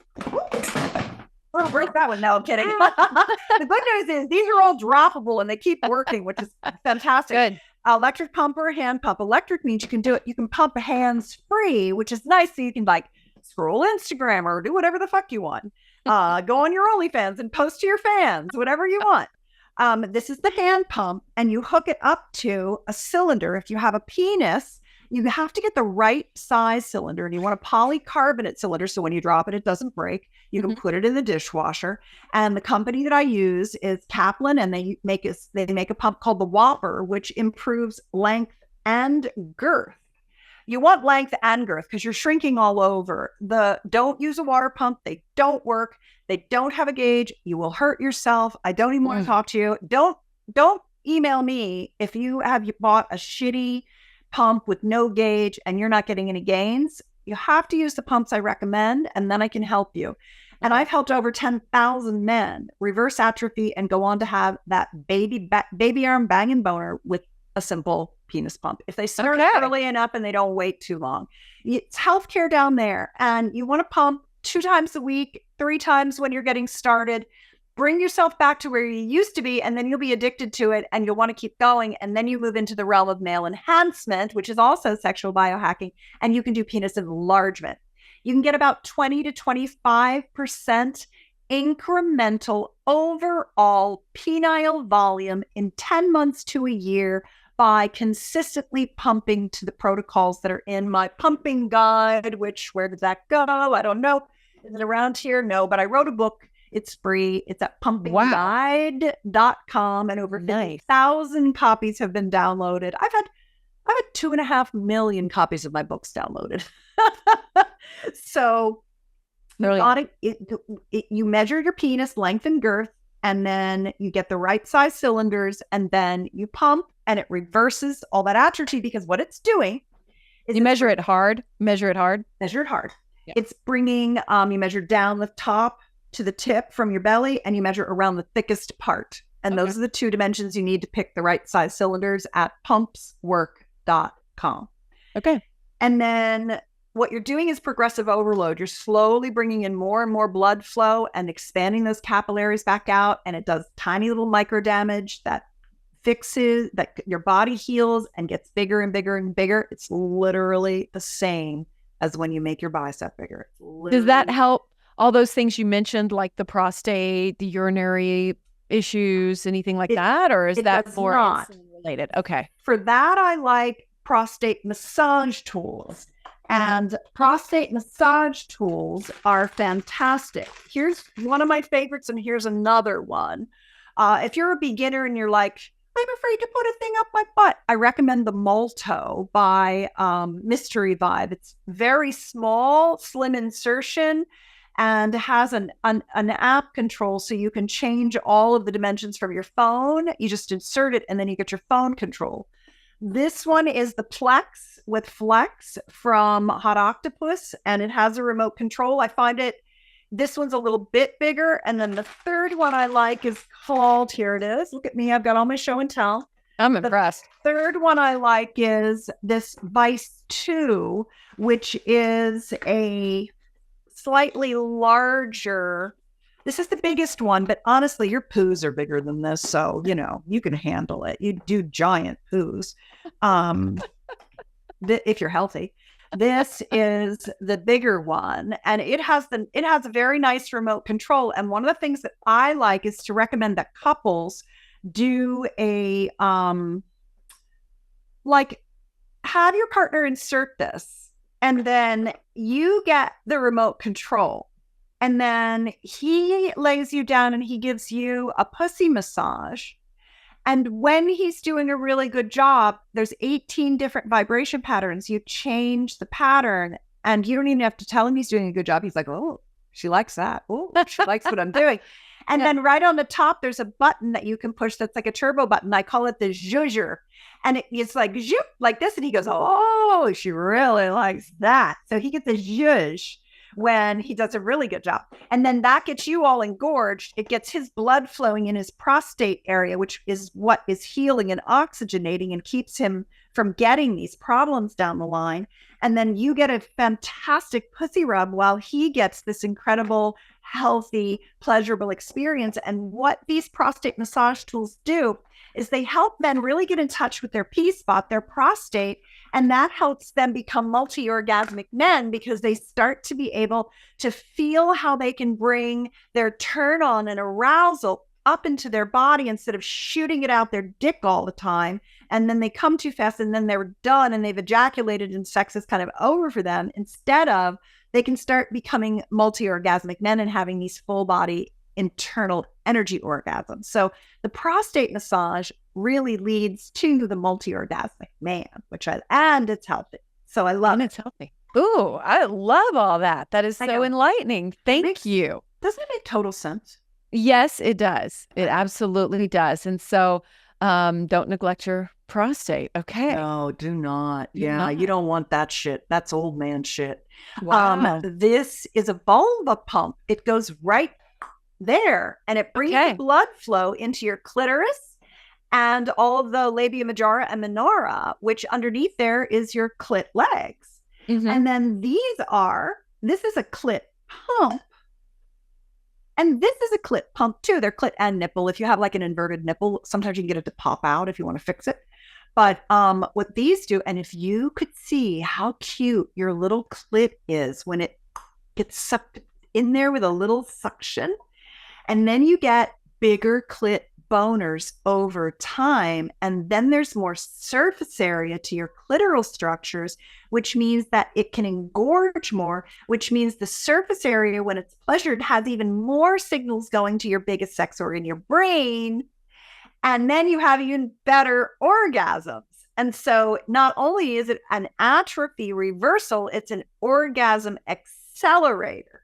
I'll break that one. No, I'm kidding. The good news is these are all droppable and they keep working, which is fantastic. Good. Electric pump or a hand pump. Electric means you can do it. You can pump hands free, which is nice. So you can scroll Instagram or do whatever the fuck you want. Go on your OnlyFans and post to your fans, whatever you want. This is the hand pump and you hook it up to a cylinder. If you have a penis, you have to get the right size cylinder and you want a polycarbonate cylinder. So when you drop it, it doesn't break. You can put it in the dishwasher. And the company that I use is Kaplan, and they make a pump called the Whopper, which improves length and girth. You want length and girth because you're shrinking all over. Don't use a water pump. They don't work. They don't have a gauge. You will hurt yourself. I don't even want to talk to you. Don't email me if you bought a shitty pump with no gauge and you're not getting any gains. You have to use the pumps I recommend, and then I can help you. And I've helped over 10,000 men reverse atrophy and go on to have that baby arm banging boner with a simple penis pump. If they start early enough and they don't wait too long. It's healthcare down there. And you want to pump 2 times a week, 3 times when you're getting started. Bring yourself back to where you used to be, and then you'll be addicted to it and you'll want to keep going. And then you move into the realm of male enhancement, which is also sexual biohacking, and you can do penis enlargement. You can get about 20 to 25% incremental overall penile volume in 10 months to a year by consistently pumping to the protocols that are in my pumping guide, where does that go? I don't know. Is it around here? No, but I wrote a book. It's free. It's at pumpingguide.com, and over 50,000 copies have been downloaded. I've had 2.5 million copies of my books downloaded. So you measure your penis length and girth, and then you get the right size cylinders, and then you pump, and it reverses all that atrophy because what it's doing is measure it hard. Yeah. It's bringing, you measure down the top to the tip from your belly, and you measure around the thickest part. And those are the 2 dimensions you need to pick the right size cylinders at pumpswork.com. Okay. And then what you're doing is progressive overload. You're slowly bringing in more and more blood flow and expanding those capillaries back out. And it does tiny little micro damage that fixes, that your body heals and gets bigger and bigger and bigger. It's literally the same as when you make your bicep bigger. Does that help all those things you mentioned, like the prostate, the urinary issues, anything like that? Or is that more insulin related? Okay. For that, I like prostate massage tools. And prostate massage tools are fantastic. Here's one of my favorites, and here's another one. If you're a beginner and you're like, I'm afraid to put a thing up my butt, I recommend the Molto by Mystery Vibe. It's very small, slim insertion, and has an app control, so you can change all of the dimensions from your phone. You just insert it, and then you get your phone control. This one is the Plex with Flex from Hot Octopus, and it has a remote control. I find this one's a little bit bigger. And then the third one I like is called, here it is. Look at me. I've got all my show and tell. I'm impressed. The third one I like is this Vice 2, which is a slightly larger. This is the biggest one, but honestly, your poos are bigger than this. So, you can handle it. You do giant poos. If you're healthy. This is the bigger one, and it has a very nice remote control. And one of the things that I like is to recommend that couples do a have your partner insert this, and then you get the remote control. And then he lays you down and he gives you a pussy massage. And when he's doing a really good job, there's 18 different vibration patterns. You change the pattern, and you don't even have to tell him he's doing a good job. He's like, oh, she likes that. Oh, she likes what I'm doing. And then right on the top, there's a button that you can push that's like a turbo button. I call it the zhuzher. And it's like, zoop, like this. And he goes, oh, she really likes that. So he gets a zhuzh when he does a really good job. And then that gets you all engorged. It gets his blood flowing in his prostate area, which is what is healing and oxygenating and keeps him from getting these problems down the line. And then you get a fantastic pussy rub while he gets this incredible, healthy, pleasurable experience. And what these prostate massage tools do is they help men really get in touch with their P-spot, their prostate, and that helps them become multi-orgasmic men, because they start to be able to feel how they can bring their turn on and arousal up into their body instead of shooting it out their dick all the time. And then they come too fast and then they're done and they've ejaculated and sex is kind of over for them. Instead of, they can start becoming multi-orgasmic men and having these full body internal energy orgasms. So the prostate massage really leads to the multi-orgasmic man, and it's healthy. So I love it. It's healthy. Ooh, I love all that. That is so enlightening. Thank you. Doesn't it make total sense? Yes, it does. It absolutely does. And so don't neglect your prostate. Okay. No, do not. Yeah, you don't want that shit. That's old man shit. Wow. This is a vulva pump. It goes right there, and it brings the blood flow into your clitoris and all of the labia majora and minora, which underneath there is your clit legs. Mm-hmm. And then this is a clit pump, and this is a clit pump too. They're clit and nipple. If you have like an inverted nipple, sometimes you can get it to pop out if you want to fix it. But what these do, and if you could see how cute your little clit is when it gets sucked in there with a little suction, and then you get bigger clit boners over time. And then there's more surface area to your clitoral structures, which means that it can engorge more, which means the surface area, when it's pleasured, has even more signals going to your biggest sex organ, your brain. And then you have even better orgasms. And so not only is it an atrophy reversal, it's an orgasm accelerator.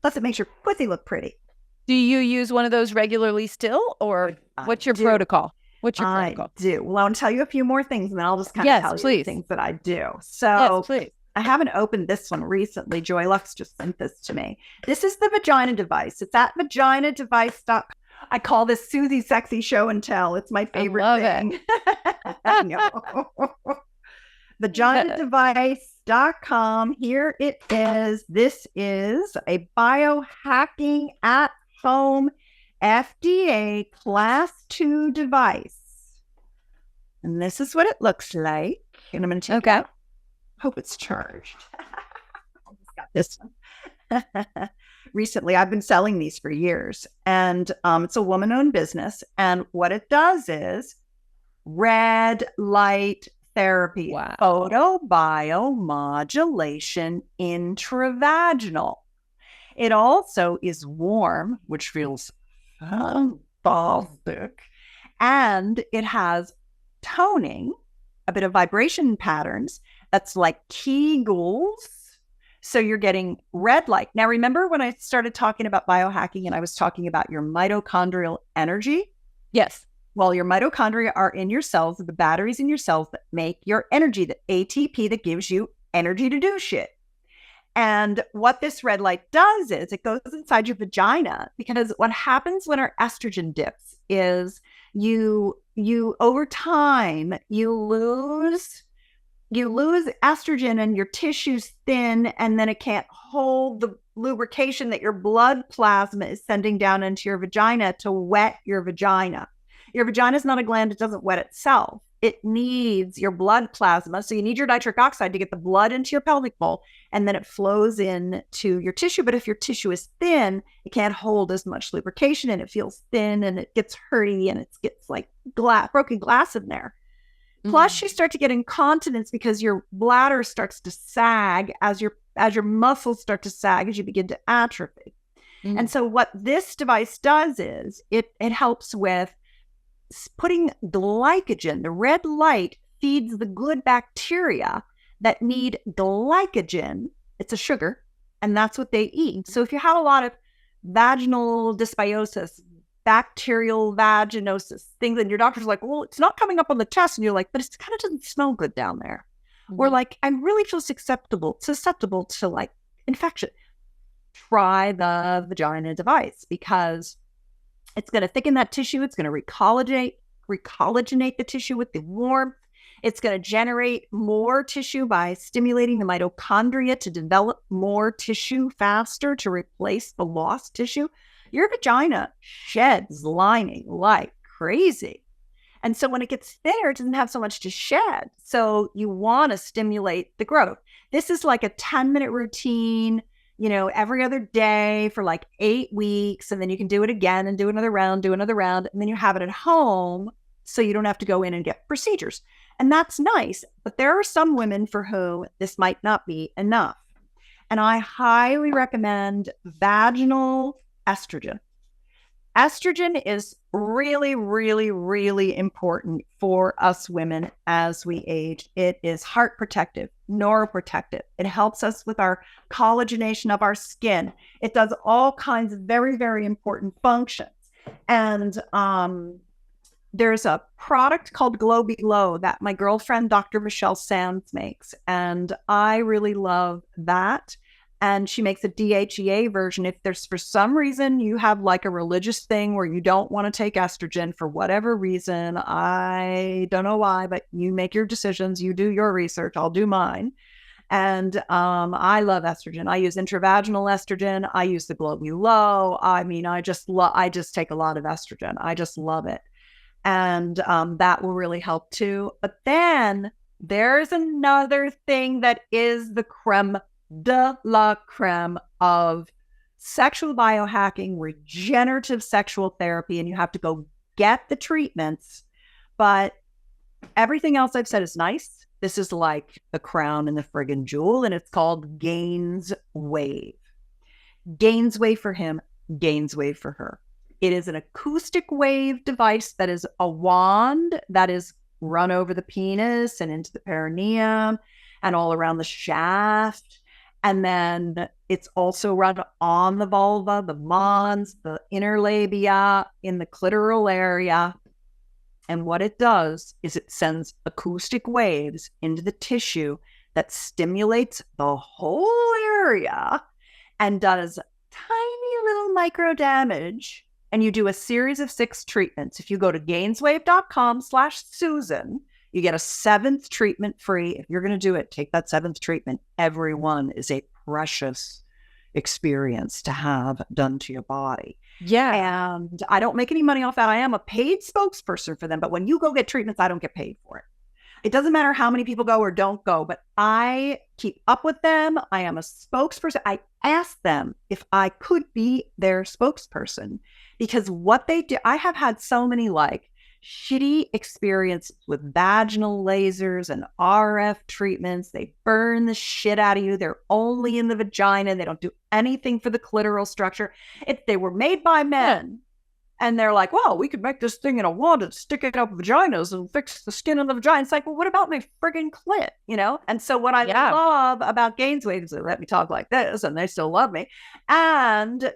Plus it makes your pussy look pretty. Do you use one of those regularly still, or what's your protocol? What's your protocol? I do. Well, I want to tell you a few more things, and then I'll just kind of tell you the things that I do. So I haven't opened this one recently. Joy Lux just sent this to me. This is the vagina device. It's at vaginadevice.com. I call this Susie Sexy Show and Tell. It's my favorite thing. I know. Vaginadevice.com. Here it is. This is a biohacking at home FDA class 2 device. And this is what it looks like. And I'm going to take it out. Hope it's charged. Got this one. Recently, I've been selling these for years. And it's a woman-owned business. And what it does is red light therapy, photobiomodulation intravaginal. It also is warm, which feels fantastic. And it has toning, a bit of vibration patterns that's like Kegels. So you're getting red light. Now, remember when I started talking about biohacking and I was talking about your mitochondrial energy? Yes. Well, your mitochondria are in your cells, the batteries in your cells that make your energy, the ATP that gives you energy to do shit. And what this red light does is it goes inside your vagina, because what happens when our estrogen dips is you over time, you lose estrogen and your tissue's thin, and then it can't hold the lubrication that your blood plasma is sending down into your vagina to wet your vagina. Your vagina is not a gland. It doesn't wet itself. It needs your blood plasma. So you need your nitric oxide to get the blood into your pelvic bowl, and then it flows into your tissue. But if your tissue is thin, it can't hold as much lubrication, and it feels thin, and it gets hurty, and it gets like broken glass in there. Plus, you start to get incontinence because your bladder starts to sag as your muscles start to sag as you begin to atrophy. And so what this device does is it helps with putting glycogen. The red light feeds the good bacteria that need glycogen. It's a sugar, and that's what they eat. So if you have a lot of vaginal dysbiosis, bacterial vaginosis, things, and your doctor's like, well, it's not coming up on the test. And you're like, but it kind of doesn't smell good down there. Or like, I really feel susceptible to like infection. Try the vagina device, because it's going to thicken that tissue. It's going to recollagenate the tissue with the warmth. It's going to generate more tissue by stimulating the mitochondria to develop more tissue faster to replace the lost tissue. Your vagina sheds lining like crazy. And so when it gets thinner, it doesn't have so much to shed. So you want to stimulate the growth. This is like a 10-minute routine, every other day for like 8 weeks. And then you can do it again and do another round. And then you have it at home so you don't have to go in and get procedures. And that's nice. But there are some women for whom this might not be enough. And I highly recommend vaginal estrogen. Estrogen is really, really, really important for us women as we age. It is heart protective, neuroprotective. It helps us with our collagenation of our skin. It does all kinds of very, very important functions. And there's a product called Glow Below that my girlfriend, Dr. Michelle Sands, makes. And I really love that. And she makes a DHEA version. If there's, for some reason, you have like a religious thing where you don't want to take estrogen for whatever reason, I don't know why, but you make your decisions. You do your research. I'll do mine. And I love estrogen. I use intravaginal estrogen. I use the Glow Below. I mean, I just take a lot of estrogen. I just love it. And that will really help too. But then there's another thing that is the creme de la creme of sexual biohacking, regenerative sexual therapy, and you have to go get the treatments. But everything else I've said is nice. This is like the crown and the friggin' jewel, and it's called Gaines Wave. Gaines Wave for him, Gaines Wave for her. It is an acoustic wave device that is a wand that is run over the penis and into the perineum and all around the shaft. And then it's also run on the vulva, the mons, the inner labia, in the clitoral area. And what it does is it sends acoustic waves into the tissue that stimulates the whole area and does tiny little micro damage. And you do a series of 6 treatments. If you go to gainswave.com/Susan, you get a 7th treatment free. If you're going to do it, take that 7th treatment. Every one is a precious experience to have done to your body. Yeah. And I don't make any money off that. I am a paid spokesperson for them. But when you go get treatments, I don't get paid for it. It doesn't matter how many people go or don't go, but I keep up with them. I am a spokesperson. I asked them if I could be their spokesperson because what they do, I have had so many like shitty experiences with vaginal lasers and RF treatments. They burn the shit out of you. They're only in the vagina. They don't do anything for the clitoral structure. They were made by men. And they're like, well, we could make this thing in a wand and stick it up vaginas and fix the skin of the vagina. It's like, well, what about my friggin' clit? You know? And so what I love about Gaineswave is they let me talk like this and they still love me. And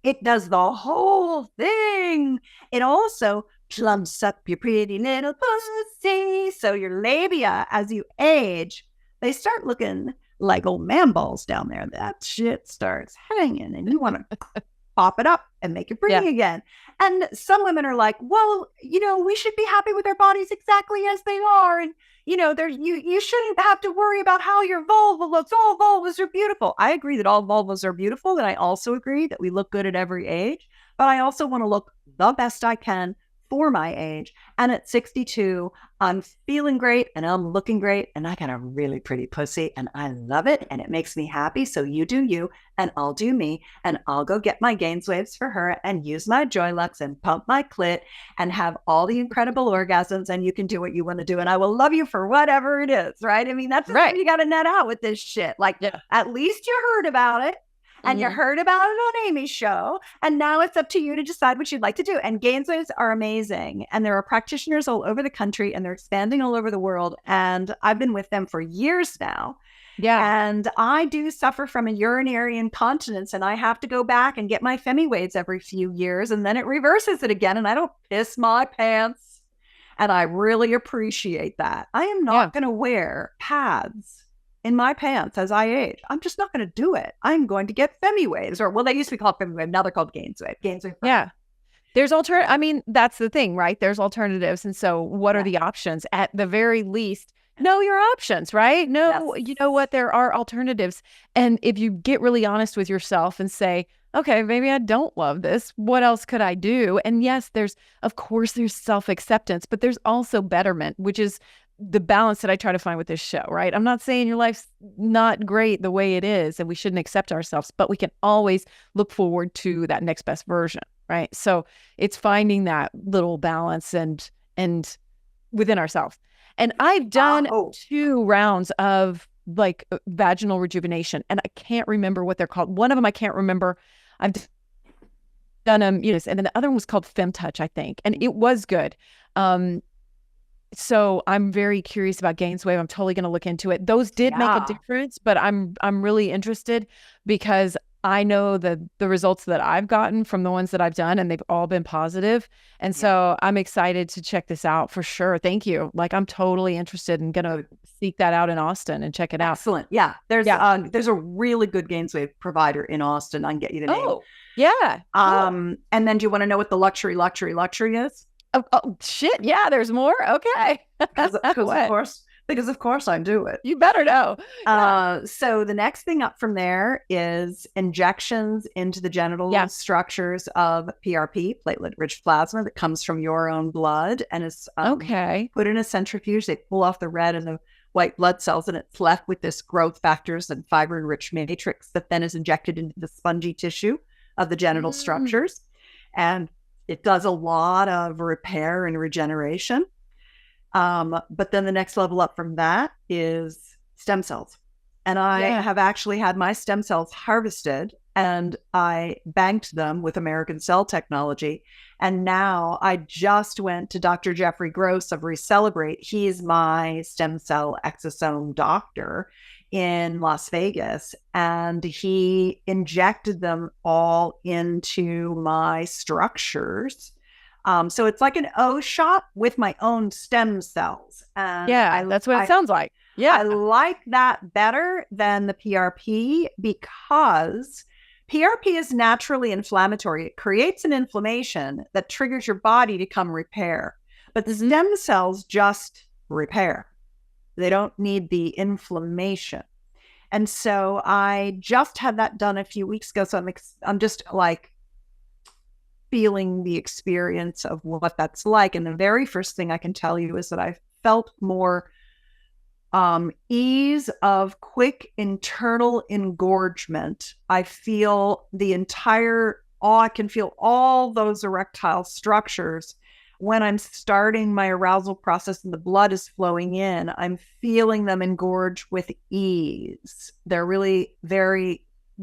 it does the whole thing. It also plumps up your pretty little pussy. So your labia, as you age, they start looking like old man balls down there. That shit starts hanging and you want to pop it up and make it pretty again. And some women are like, well, you know, we should be happy with our bodies exactly as they are. And, you know, you shouldn't have to worry about how your vulva looks. All vulvas are beautiful. I agree that all vulvas are beautiful. And I also agree that we look good at every age. But I also want to look the best I can for my age. And at 62, I'm feeling great and I'm looking great and I got a really pretty pussy and I love it and it makes me happy. So you do you and I'll do me and I'll go get my Gaineswaves for her and use my Joylux and pump my clit and have all the incredible orgasms and you can do what you want to do and I will love you for whatever it is, right? I mean, that's right. You got to net out with this shit. Like, at least you heard about it. And you heard about it on Amy's show. And now it's up to you to decide what you'd like to do. And Gaineswaves are amazing. And there are practitioners all over the country and they're expanding all over the world. And I've been with them for years now. Yeah. And I do suffer from a urinary incontinence and I have to go back and get my FemiWaves every few years. And then it reverses it again. And I don't piss my pants. And I really appreciate that. I am not going to wear pads in my pants as I age. I'm just not going to do it. I'm going to get FemiWaves, or well, they used to be called FemiWave. Now they're called Gaineswave. Gaineswave. Yeah. There's I mean, that's the thing, right? There's alternatives. And so what are the options? At the very least, know your options, right? You know what? There are alternatives. And if you get really honest with yourself and say, okay, maybe I don't love this. What else could I do? And yes, of course, there's self-acceptance, but there's also betterment, which is the balance that I try to find with this show, right? I'm not saying your life's not great the way it is and we shouldn't accept ourselves, but we can always look forward to that next best version, right? So it's finding that little balance and within ourselves. And I've done 2 rounds of like vaginal rejuvenation and I can't remember what they're called. One of them I can't remember. I've done them, and then the other one was called FemTouch, I think, and it was good. So I'm very curious about Gaineswave. I'm totally going to look into it. Those did make a difference, but I'm really interested because I know the results that I've gotten from the ones that I've done and they've all been positive. And so I'm excited to check this out for sure. Thank you. Like I'm totally interested and going to seek that out in Austin and check it out. Excellent. Yeah. There's a really good Gaineswave provider in Austin. I can get you the name. Oh, yeah. Cool. And then do you want to know what the luxury is? Oh shit! Yeah, there's more. Okay, because of course I do it. You better know. So the next thing up from there is injections into the genital structures of PRP, platelet-rich plasma, that comes from your own blood and is put in a centrifuge. They pull off the red and the white blood cells, and it's left with this growth factors and fibrin-rich matrix that then is injected into the spongy tissue of the genital structures, and it does a lot of repair and regeneration. But then the next level up from that is stem cells. And I have actually had my stem cells harvested and I banked them with American Cell Technology. And now I just went to Dr. Jeffrey Gross of Recelebrate. He's my stem cell exosome doctor in Las Vegas, and he injected them all into my structures. So it's like an O shot with my own stem cells. And that's what it sounds like. Yeah. I like that better than the PRP because PRP is naturally inflammatory. It creates an inflammation that triggers your body to come repair. But the stem cells just repair. They don't need the inflammation. And so I just had that done a few weeks ago. So I'm just like feeling the experience of what that's like. And the very first thing I can tell you is that I felt more ease of quick internal engorgement. I feel I can feel all those erectile structures when I'm starting my arousal process and the blood is flowing in. I'm feeling them engorge with ease. They're really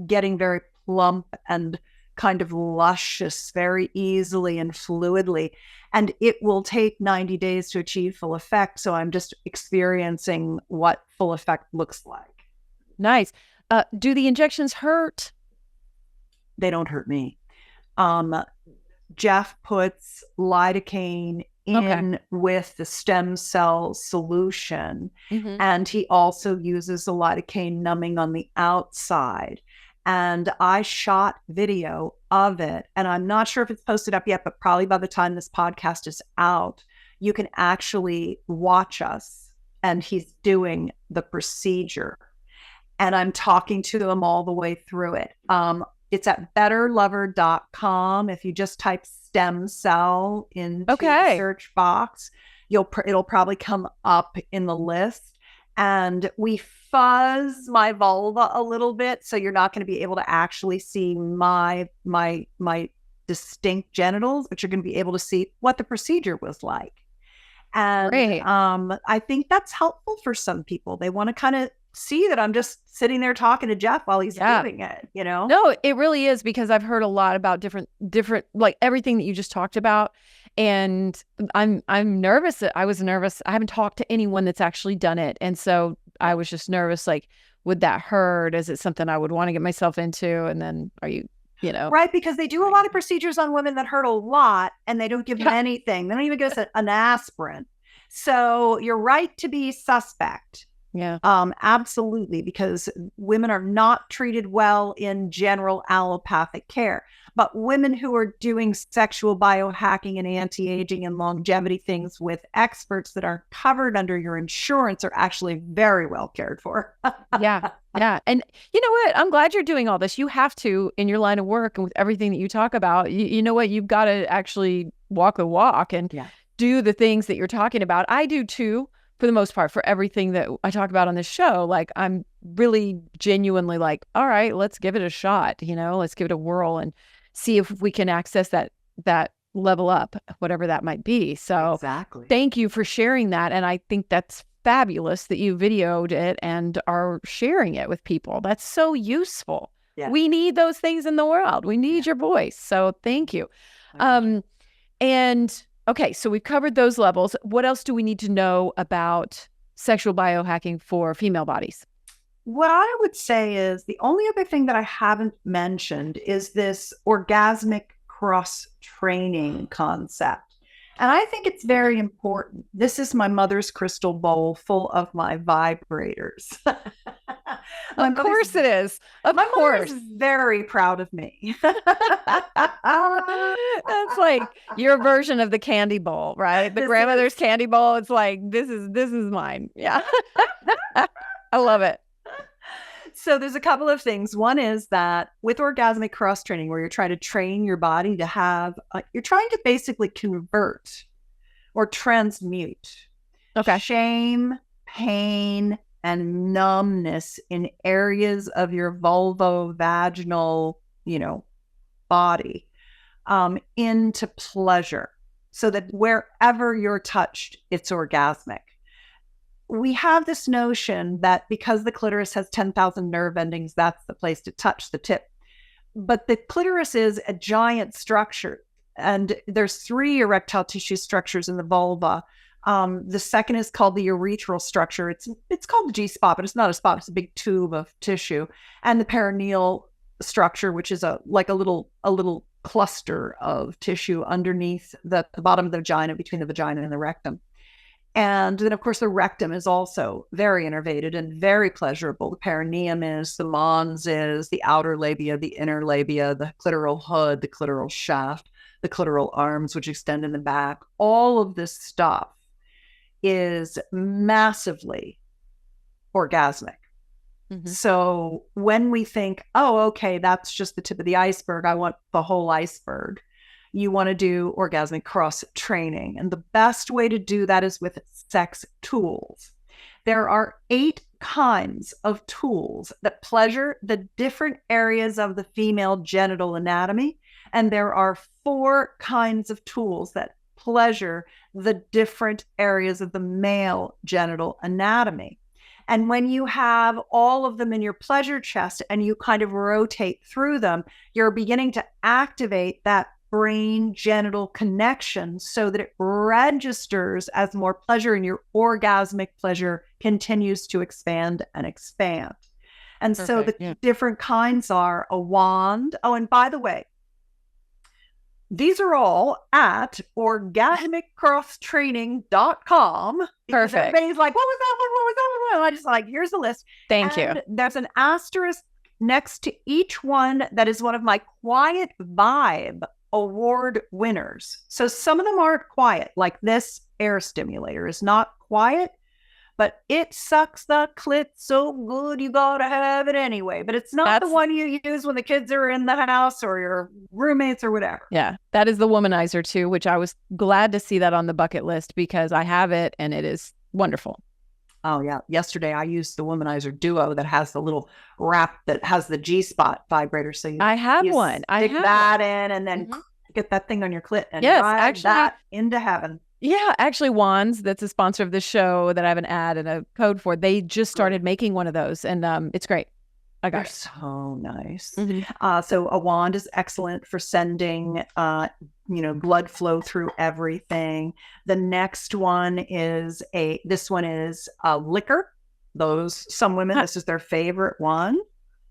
getting very plump and kind of luscious very easily and fluidly. And it will take 90 days to achieve full effect. So I'm just experiencing what full effect looks like. Nice. Do the injections hurt? They don't hurt me. Jeff puts lidocaine in with the stem cell solution. Mm-hmm. And he also uses the lidocaine numbing on the outside. And I shot video of it. And I'm not sure if it's posted up yet, but probably by the time this podcast is out, you can actually watch us. And he's doing the procedure. And I'm talking to him all the way through it. It's at betterlover.com. If you just type stem cell into the search box, it'll probably come up in the list. And we fuzz my vulva a little bit, so you're not going to be able to actually see my distinct genitals, but you're going to be able to see what the procedure was like. And I think that's helpful for some people. They want to kind of see that I'm just sitting there talking to Jeff while he's doing it, you know? No, it really is, because I've heard a lot about different, like everything that you just talked about. And I'm nervous. I was nervous. I haven't talked to anyone that's actually done it. And so I was just nervous, like, would that hurt? Is it something I would want to get myself into? And then right, because they do a lot of procedures on women that hurt a lot and they don't give them anything. They don't even give us an aspirin. So you're right to be suspect. Yeah. Absolutely, because women are not treated well in general allopathic care. But women who are doing sexual biohacking and anti-aging and longevity things with experts that are covered under your insurance are actually very well cared for. Yeah. And you know what? I'm glad you're doing all this. You have to, in your line of work and with everything that you talk about, you know what? You've got to actually walk the walk and do the things that you're talking about. I do too. For the most part, for everything that I talk about on this show, like I'm really genuinely like, all right, let's give it a shot, let's give it a whirl and see if we can access that level up, whatever that might be. So Thank you for sharing that. And I think that's fabulous that you videoed it and are sharing it with people. That's so useful. Yeah. We need those things in the world. We need your voice. So thank you. Okay, so we've covered those levels. What else do we need to know about sexual biohacking for female bodies? What I would say is the only other thing that I haven't mentioned is this orgasmic cross-training concept. And I think it's very important. This is my mother's crystal bowl full of my vibrators. Of course it is. My mother is very proud of me. That's like your version of the candy bowl, right? The grandmother's candy bowl. It's like, this is mine. Yeah. I love it. So there's a couple of things. One is that with orgasmic cross training, where you're trying to train your body to have, you're trying to basically convert or transmute shame, pain, and numbness in areas of your vulvovaginal, body into pleasure, so that wherever you're touched, it's orgasmic. We have this notion that because the clitoris has 10,000 nerve endings, that's the place to touch the tip. But the clitoris is a giant structure, and there's 3 erectile tissue structures in the vulva. The second is called the urethral structure. It's called the G-spot, but it's not a spot. It's a big tube of tissue. And the perineal structure, which is a little cluster of tissue underneath the bottom of the vagina, between the vagina and the rectum. And then, of course, the rectum is also very innervated and very pleasurable. The perineum is, the mons is, the outer labia, the inner labia, the clitoral hood, the clitoral shaft, the clitoral arms, which extend in the back. All of this stuff is massively orgasmic. So when we think, oh, okay, that's just the tip of the iceberg, I want the whole iceberg, you want to do orgasmic cross training. And the best way to do that is with sex tools. There are 8 kinds of tools that pleasure the different areas of the female genital anatomy. And there are 4 kinds of tools that pleasure the different areas of the male genital anatomy. And when you have all of them in your pleasure chest and you kind of rotate through them, you're beginning to activate that brain genital connection so that it registers as more pleasure, and your orgasmic pleasure continues to expand and expand. And so the different kinds are a wand. Oh, and by the way, these are all at orgasmiccrosstraining.com. Perfect. Everybody's like, what was that? What was that? I just like, here's the list. Thank you. There's an asterisk next to each one that is one of my Quiet Vibe award winners. So some of them aren't quiet, like this air stimulator is not quiet, but it sucks the clit so good you gotta have it anyway. But it's not the one you use when the kids are in the house or your roommates or whatever. Yeah, that is the womanizer too, which I was glad to see that on the bucket list because I have it and it is wonderful. Oh, yeah. Yesterday, I used the Womanizer Duo that has the little wrap that has the G-spot vibrator. So I have one. Stick that in and then get that thing on your clit and ride that into heaven. Yeah, actually, Wands, that's a sponsor of the show that I have an ad and a code for. They just started making one of those, and it's great. They're so nice. So a wand is excellent for sending, blood flow through everything. The next one is a liquor. Some women, this is their favorite one.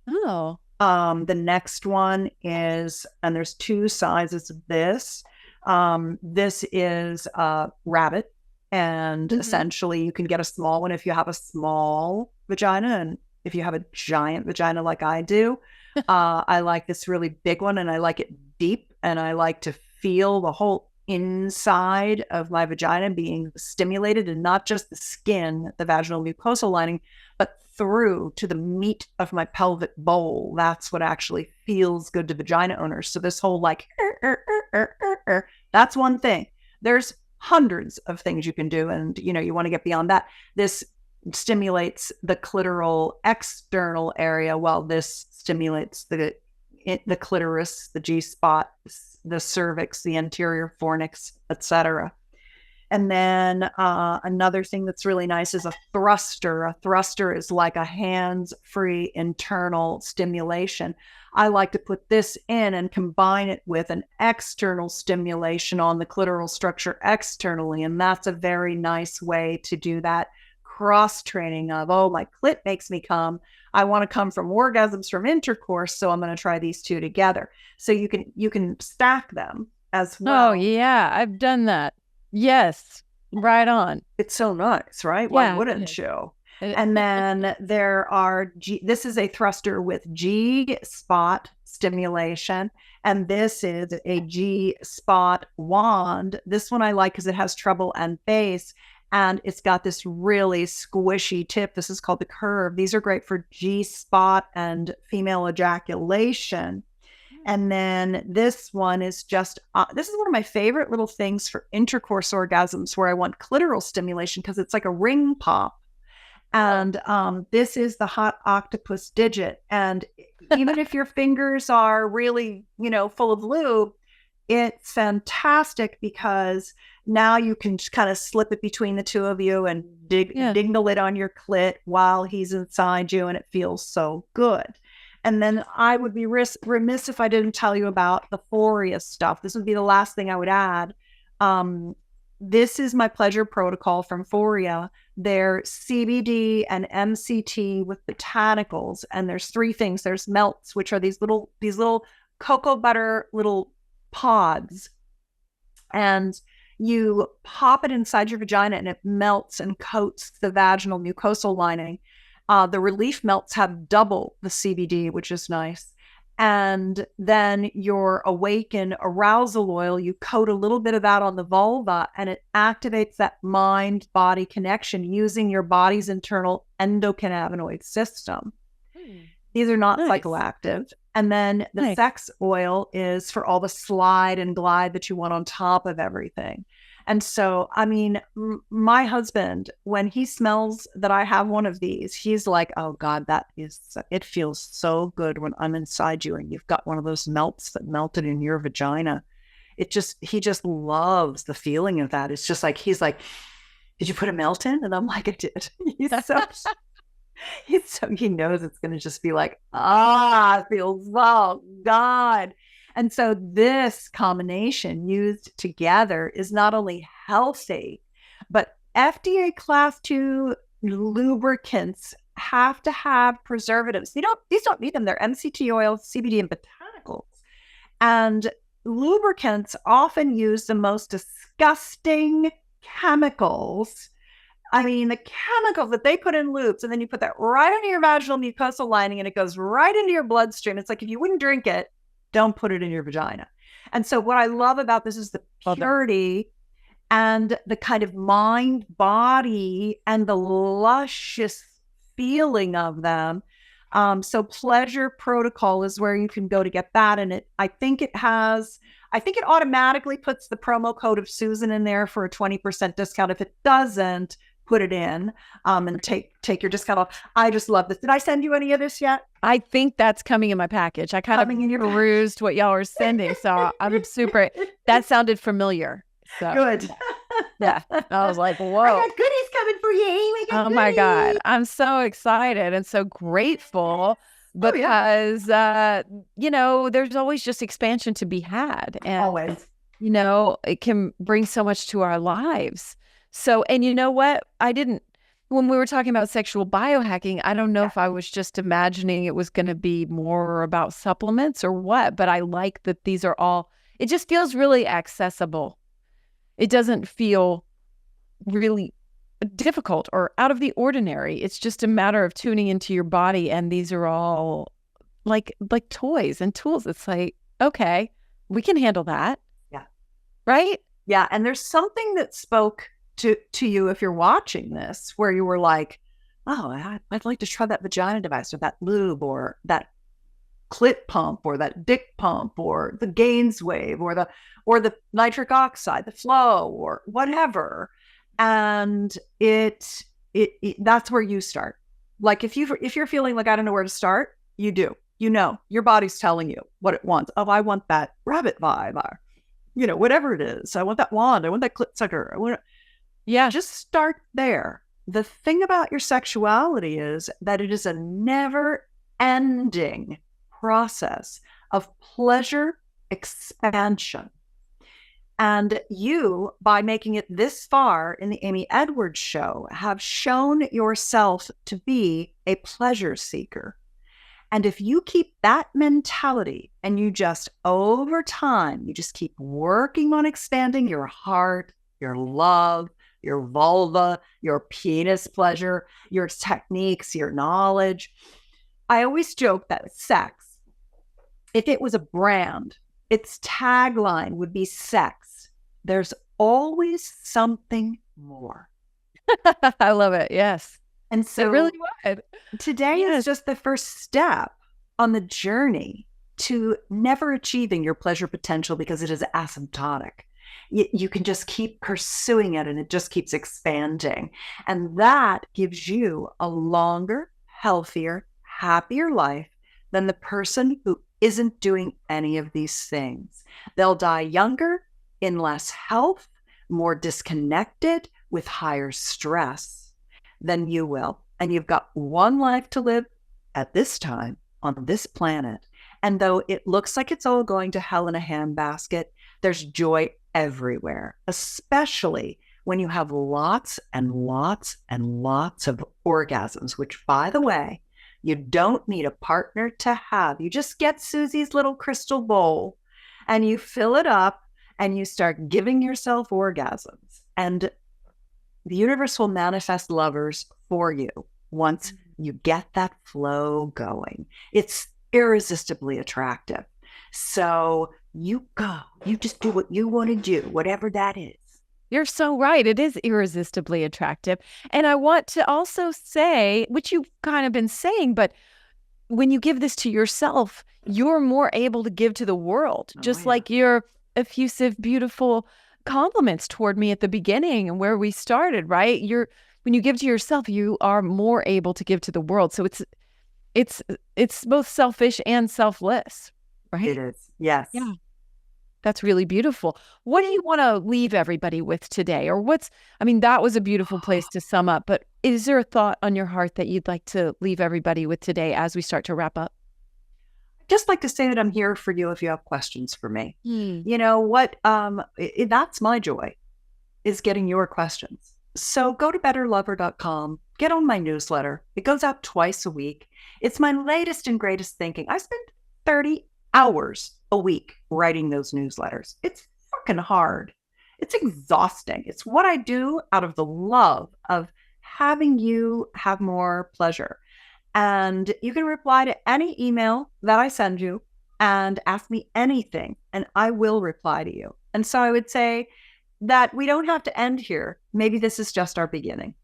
Oh. The next one is, and there's 2 sizes of this. This is a rabbit, and essentially you can get a small one if you have a small vagina, and if you have a giant vagina like I do. I like this really big one, and I like it deep, and I like to feel the whole inside of my vagina being stimulated, and not just the skin, the vaginal mucosal lining, but through to the meat of my pelvic bowl. That's what actually feels good to vagina owners. So this whole like, that's one thing. There's hundreds of things you can do, and you want to get beyond that. This stimulates the clitoral external area, while this stimulates the clitoris, the G-spot, the cervix, the anterior fornix, etc. And then another thing that's really nice is a thruster. A thruster is like a hands-free internal stimulation. I like to put this in and combine it with an external stimulation on the clitoral structure externally. And that's a very nice way to do that cross training of, oh, my clit makes me come. I want to come from orgasms from intercourse, so I'm going to try these 2 together. So you can stack them as well. Oh yeah, I've done that. Yes, right on. It's so nice, right? Why wouldn't you? And then there are this is a thruster with G-spot stimulation, and this is a G-spot wand. This one I like because it has treble and bass. And it's got this really squishy tip. This is called the curve. These are great for G-spot and female ejaculation. And then this one is just, this is one of my favorite little things for intercourse orgasms where I want clitoral stimulation because it's like a ring pop. And this is the hot octopus digit. And even if your fingers are really, full of lube, it's fantastic because now you can just kind of slip it between the 2 of you and dingle it on your clit while he's inside you, and it feels so good. And then I would be remiss if I didn't tell you about the Foria stuff. This would be the last thing I would add. This is my pleasure protocol from Foria. They're CBD and MCT with botanicals, and there's 3 things. There's melts, which are these little cocoa butter little pods, and you pop it inside your vagina and it melts and coats the vaginal mucosal lining. The relief melts have double the CBD, which is nice. And then your awaken arousal oil, you coat a little bit of that on the vulva, and it activates that mind-body connection using your body's internal endocannabinoid system. These are not Nice. psychoactive. And then the Nice. sex oil is for all the slide and glide that you want on top of everything. And so, I mean, my husband, when he smells that I have one of these, he's like, oh God, it feels so good when I'm inside you and you've got one of those melts that melted in your vagina. He just loves the feeling of that. It's just like, he's like, did you put a melt in? And I'm like, I did. He knows it's going to just be like, it feels, oh God. And so this combination used together is not only healthy, but FDA class 2 lubricants have to have preservatives. These don't need them. They're MCT oil, CBD, and botanicals. And lubricants often use the most disgusting chemicals. I mean, the chemicals that they put in lubes, and then you put that right under your vaginal mucosal lining and it goes right into your bloodstream. It's like, if you wouldn't drink it, don't put it in your vagina. And so what I love about this is the purity and the kind of mind, body, and the luscious feeling of them. So Pleasure Protocol is where you can go to get that. And I think it automatically puts the promo code of Susan in there for a 20% discount. If it doesn't, put it in and take your discount off. I just love this. Did I send you any of this yet? I think that's coming in my package. I kind of perused what y'all are sending. So I'm super, that sounded familiar. So, good. Yeah. I was like, whoa. I got goodies coming for you, Amy. Oh my God. I'm so excited and so grateful because, there's always just expansion to be had. And, always. It can bring so much to our lives. So, and you know what? When we were talking about sexual biohacking, I don't know if I was just imagining it was going to be more about supplements or what, but I like that these are all, it just feels really accessible. It doesn't feel really difficult or out of the ordinary. It's just a matter of tuning into your body. And these are all like toys and tools. It's like, okay, we can handle that. Yeah. Right? Yeah. And there's something that spoke to you if you're watching this, where you were like, oh, I'd like to try that vagina device or that lube or that clit pump or that dick pump or the Gaines wave or the nitric oxide, the flow or whatever. And that's where you start. Like if you're feeling like I don't know where to start, you do. Your body's telling you what it wants. Oh, I want that rabbit vibe, or whatever it is. I want that wand. I want that clit sucker. Just start there. The thing about your sexuality is that it is a never ending process of pleasure expansion. And you, by making it this far in the Amy Edwards Show, have shown yourself to be a pleasure seeker. And if you keep that mentality and you just, over time, you just keep working on expanding your heart, your love, your vulva, your penis pleasure, your techniques, your knowledge. I always joke that sex, if it was a brand, its tagline would be sex. There's always something more. I love it. Yes. And so it really would. Today is just the first step on the journey to never achieving your pleasure potential because it is asymptotic. You can just keep pursuing it and it just keeps expanding. And that gives you a longer, healthier, happier life than the person who isn't doing any of these things. They'll die younger, in less health, more disconnected, with higher stress than you will. And you've got one life to live at this time on this planet. And though it looks like it's all going to hell in a handbasket, there's joy everywhere, especially when you have lots and lots and lots of orgasms, which, by the way, you don't need a partner to have. You just get Susie's little crystal bowl and you fill it up and you start giving yourself orgasms. And the universe will manifest lovers for you once you get that flow going. It's irresistibly attractive. So you go, you just do what you want to do, whatever that is. You're so right. It is irresistibly attractive. And I want to also say, which you've kind of been saying, but when you give this to yourself, you're more able to give to the world, just like your effusive, beautiful compliments toward me at the beginning and where we started, right? When you give to yourself, you are more able to give to the world. So it's both selfish and selfless, right? It is. Yes. Yeah. That's really beautiful. What do you want to leave everybody with today? Or that was a beautiful place to sum up, but is there a thought on your heart that you'd like to leave everybody with today as we start to wrap up? I'd just like to say that I'm here for you if you have questions for me. Hmm. You know what? That's my joy, is getting your questions. So go to betterlover.com, get on my newsletter. It goes out twice a week. It's my latest and greatest thinking. I spend 30 hours a week writing those newsletters. It's fucking hard. It's exhausting. It's what I do out of the love of having you have more pleasure. And you can reply to any email that I send you and ask me anything, and I will reply to you. And so I would say that we don't have to end here. Maybe this is just our beginning.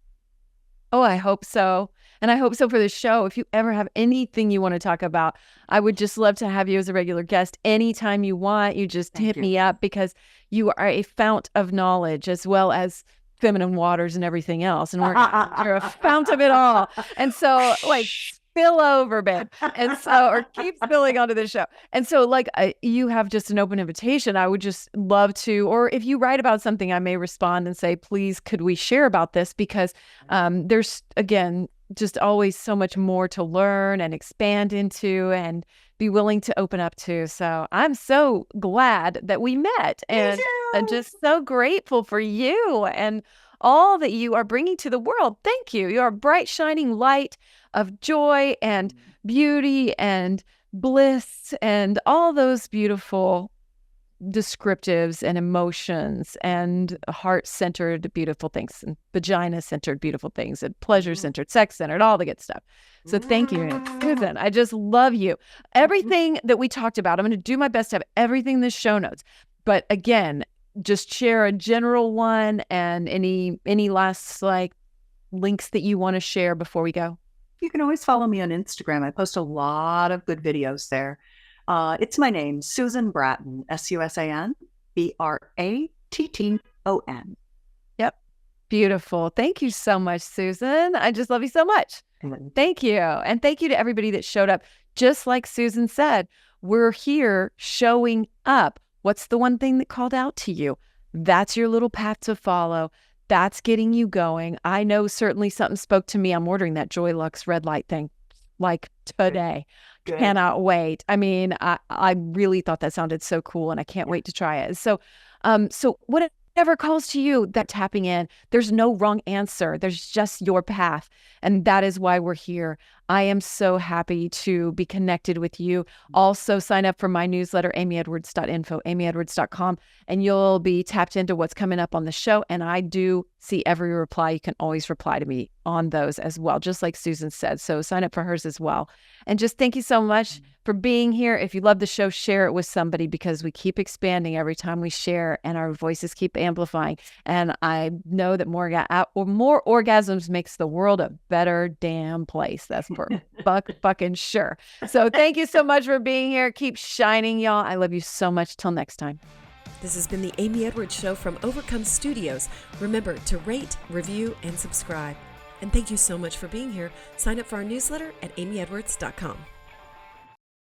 Oh, I hope so. And I hope so for the show. If you ever have anything you want to talk about, I would just love to have you as a regular guest anytime you want. You just hit me up, because you are a fount of knowledge as well as feminine waters and everything else. And you're a fount of it all. And so spill over, babe. And so, or keep spilling onto the show. And so you have just an open invitation. I would just love to, or if you write about something, I may respond and say, please, could we share about this? Because there's, again, just always so much more to learn and expand into and be willing to open up to. So I'm so glad that we met, and I'm just so grateful for you and all that you are bringing to the world. Thank you. You're a bright, shining light of joy and beauty and bliss and all those beautiful descriptives and emotions and heart-centered beautiful things and vagina-centered beautiful things and pleasure-centered, sex-centered, all the good stuff. So thank you, Susan. I just love you. Everything that we talked about, I'm going to do my best to have everything in the show notes. But again, just share a general one and any last links that you want to share before we go. You can always follow me on Instagram. I post a lot of good videos there. It's my name, Susan Bratton, SUSAN BRATTON. Yep. Beautiful. Thank you so much, Susan. I just love you so much. Thank you. And thank you to everybody that showed up. Just like Susan said, we're here showing up. What's the one thing that called out to you? That's your little path to follow. That's getting you going. I know certainly something spoke to me. I'm ordering that Joy Lux red light thing today. Good. Cannot wait. I mean, I really thought that sounded so cool, and I can't wait to try it. So whatever calls to you, that tapping in, there's no wrong answer. There's just your path. And that is why we're here. I am so happy to be connected with you. Also, sign up for my newsletter, amyedwards.info, amyedwards.com, and you'll be tapped into what's coming up on the show. And I do see every reply. You can always reply to me on those as well, just like Susan said. So sign up for hers as well. And just thank you so much for being here. If you love the show, share it with somebody, because we keep expanding every time we share, and our voices keep amplifying. And I know that more orgasms makes the world a better damn place. That's for fucking sure. So thank you so much for being here. Keep shining, y'all. I love you so much. Till next time. This has been the Amy Edwards Show from Overcome Studios. Remember to rate, review, and subscribe. And thank you so much for being here. Sign up for our newsletter at amyedwards.com.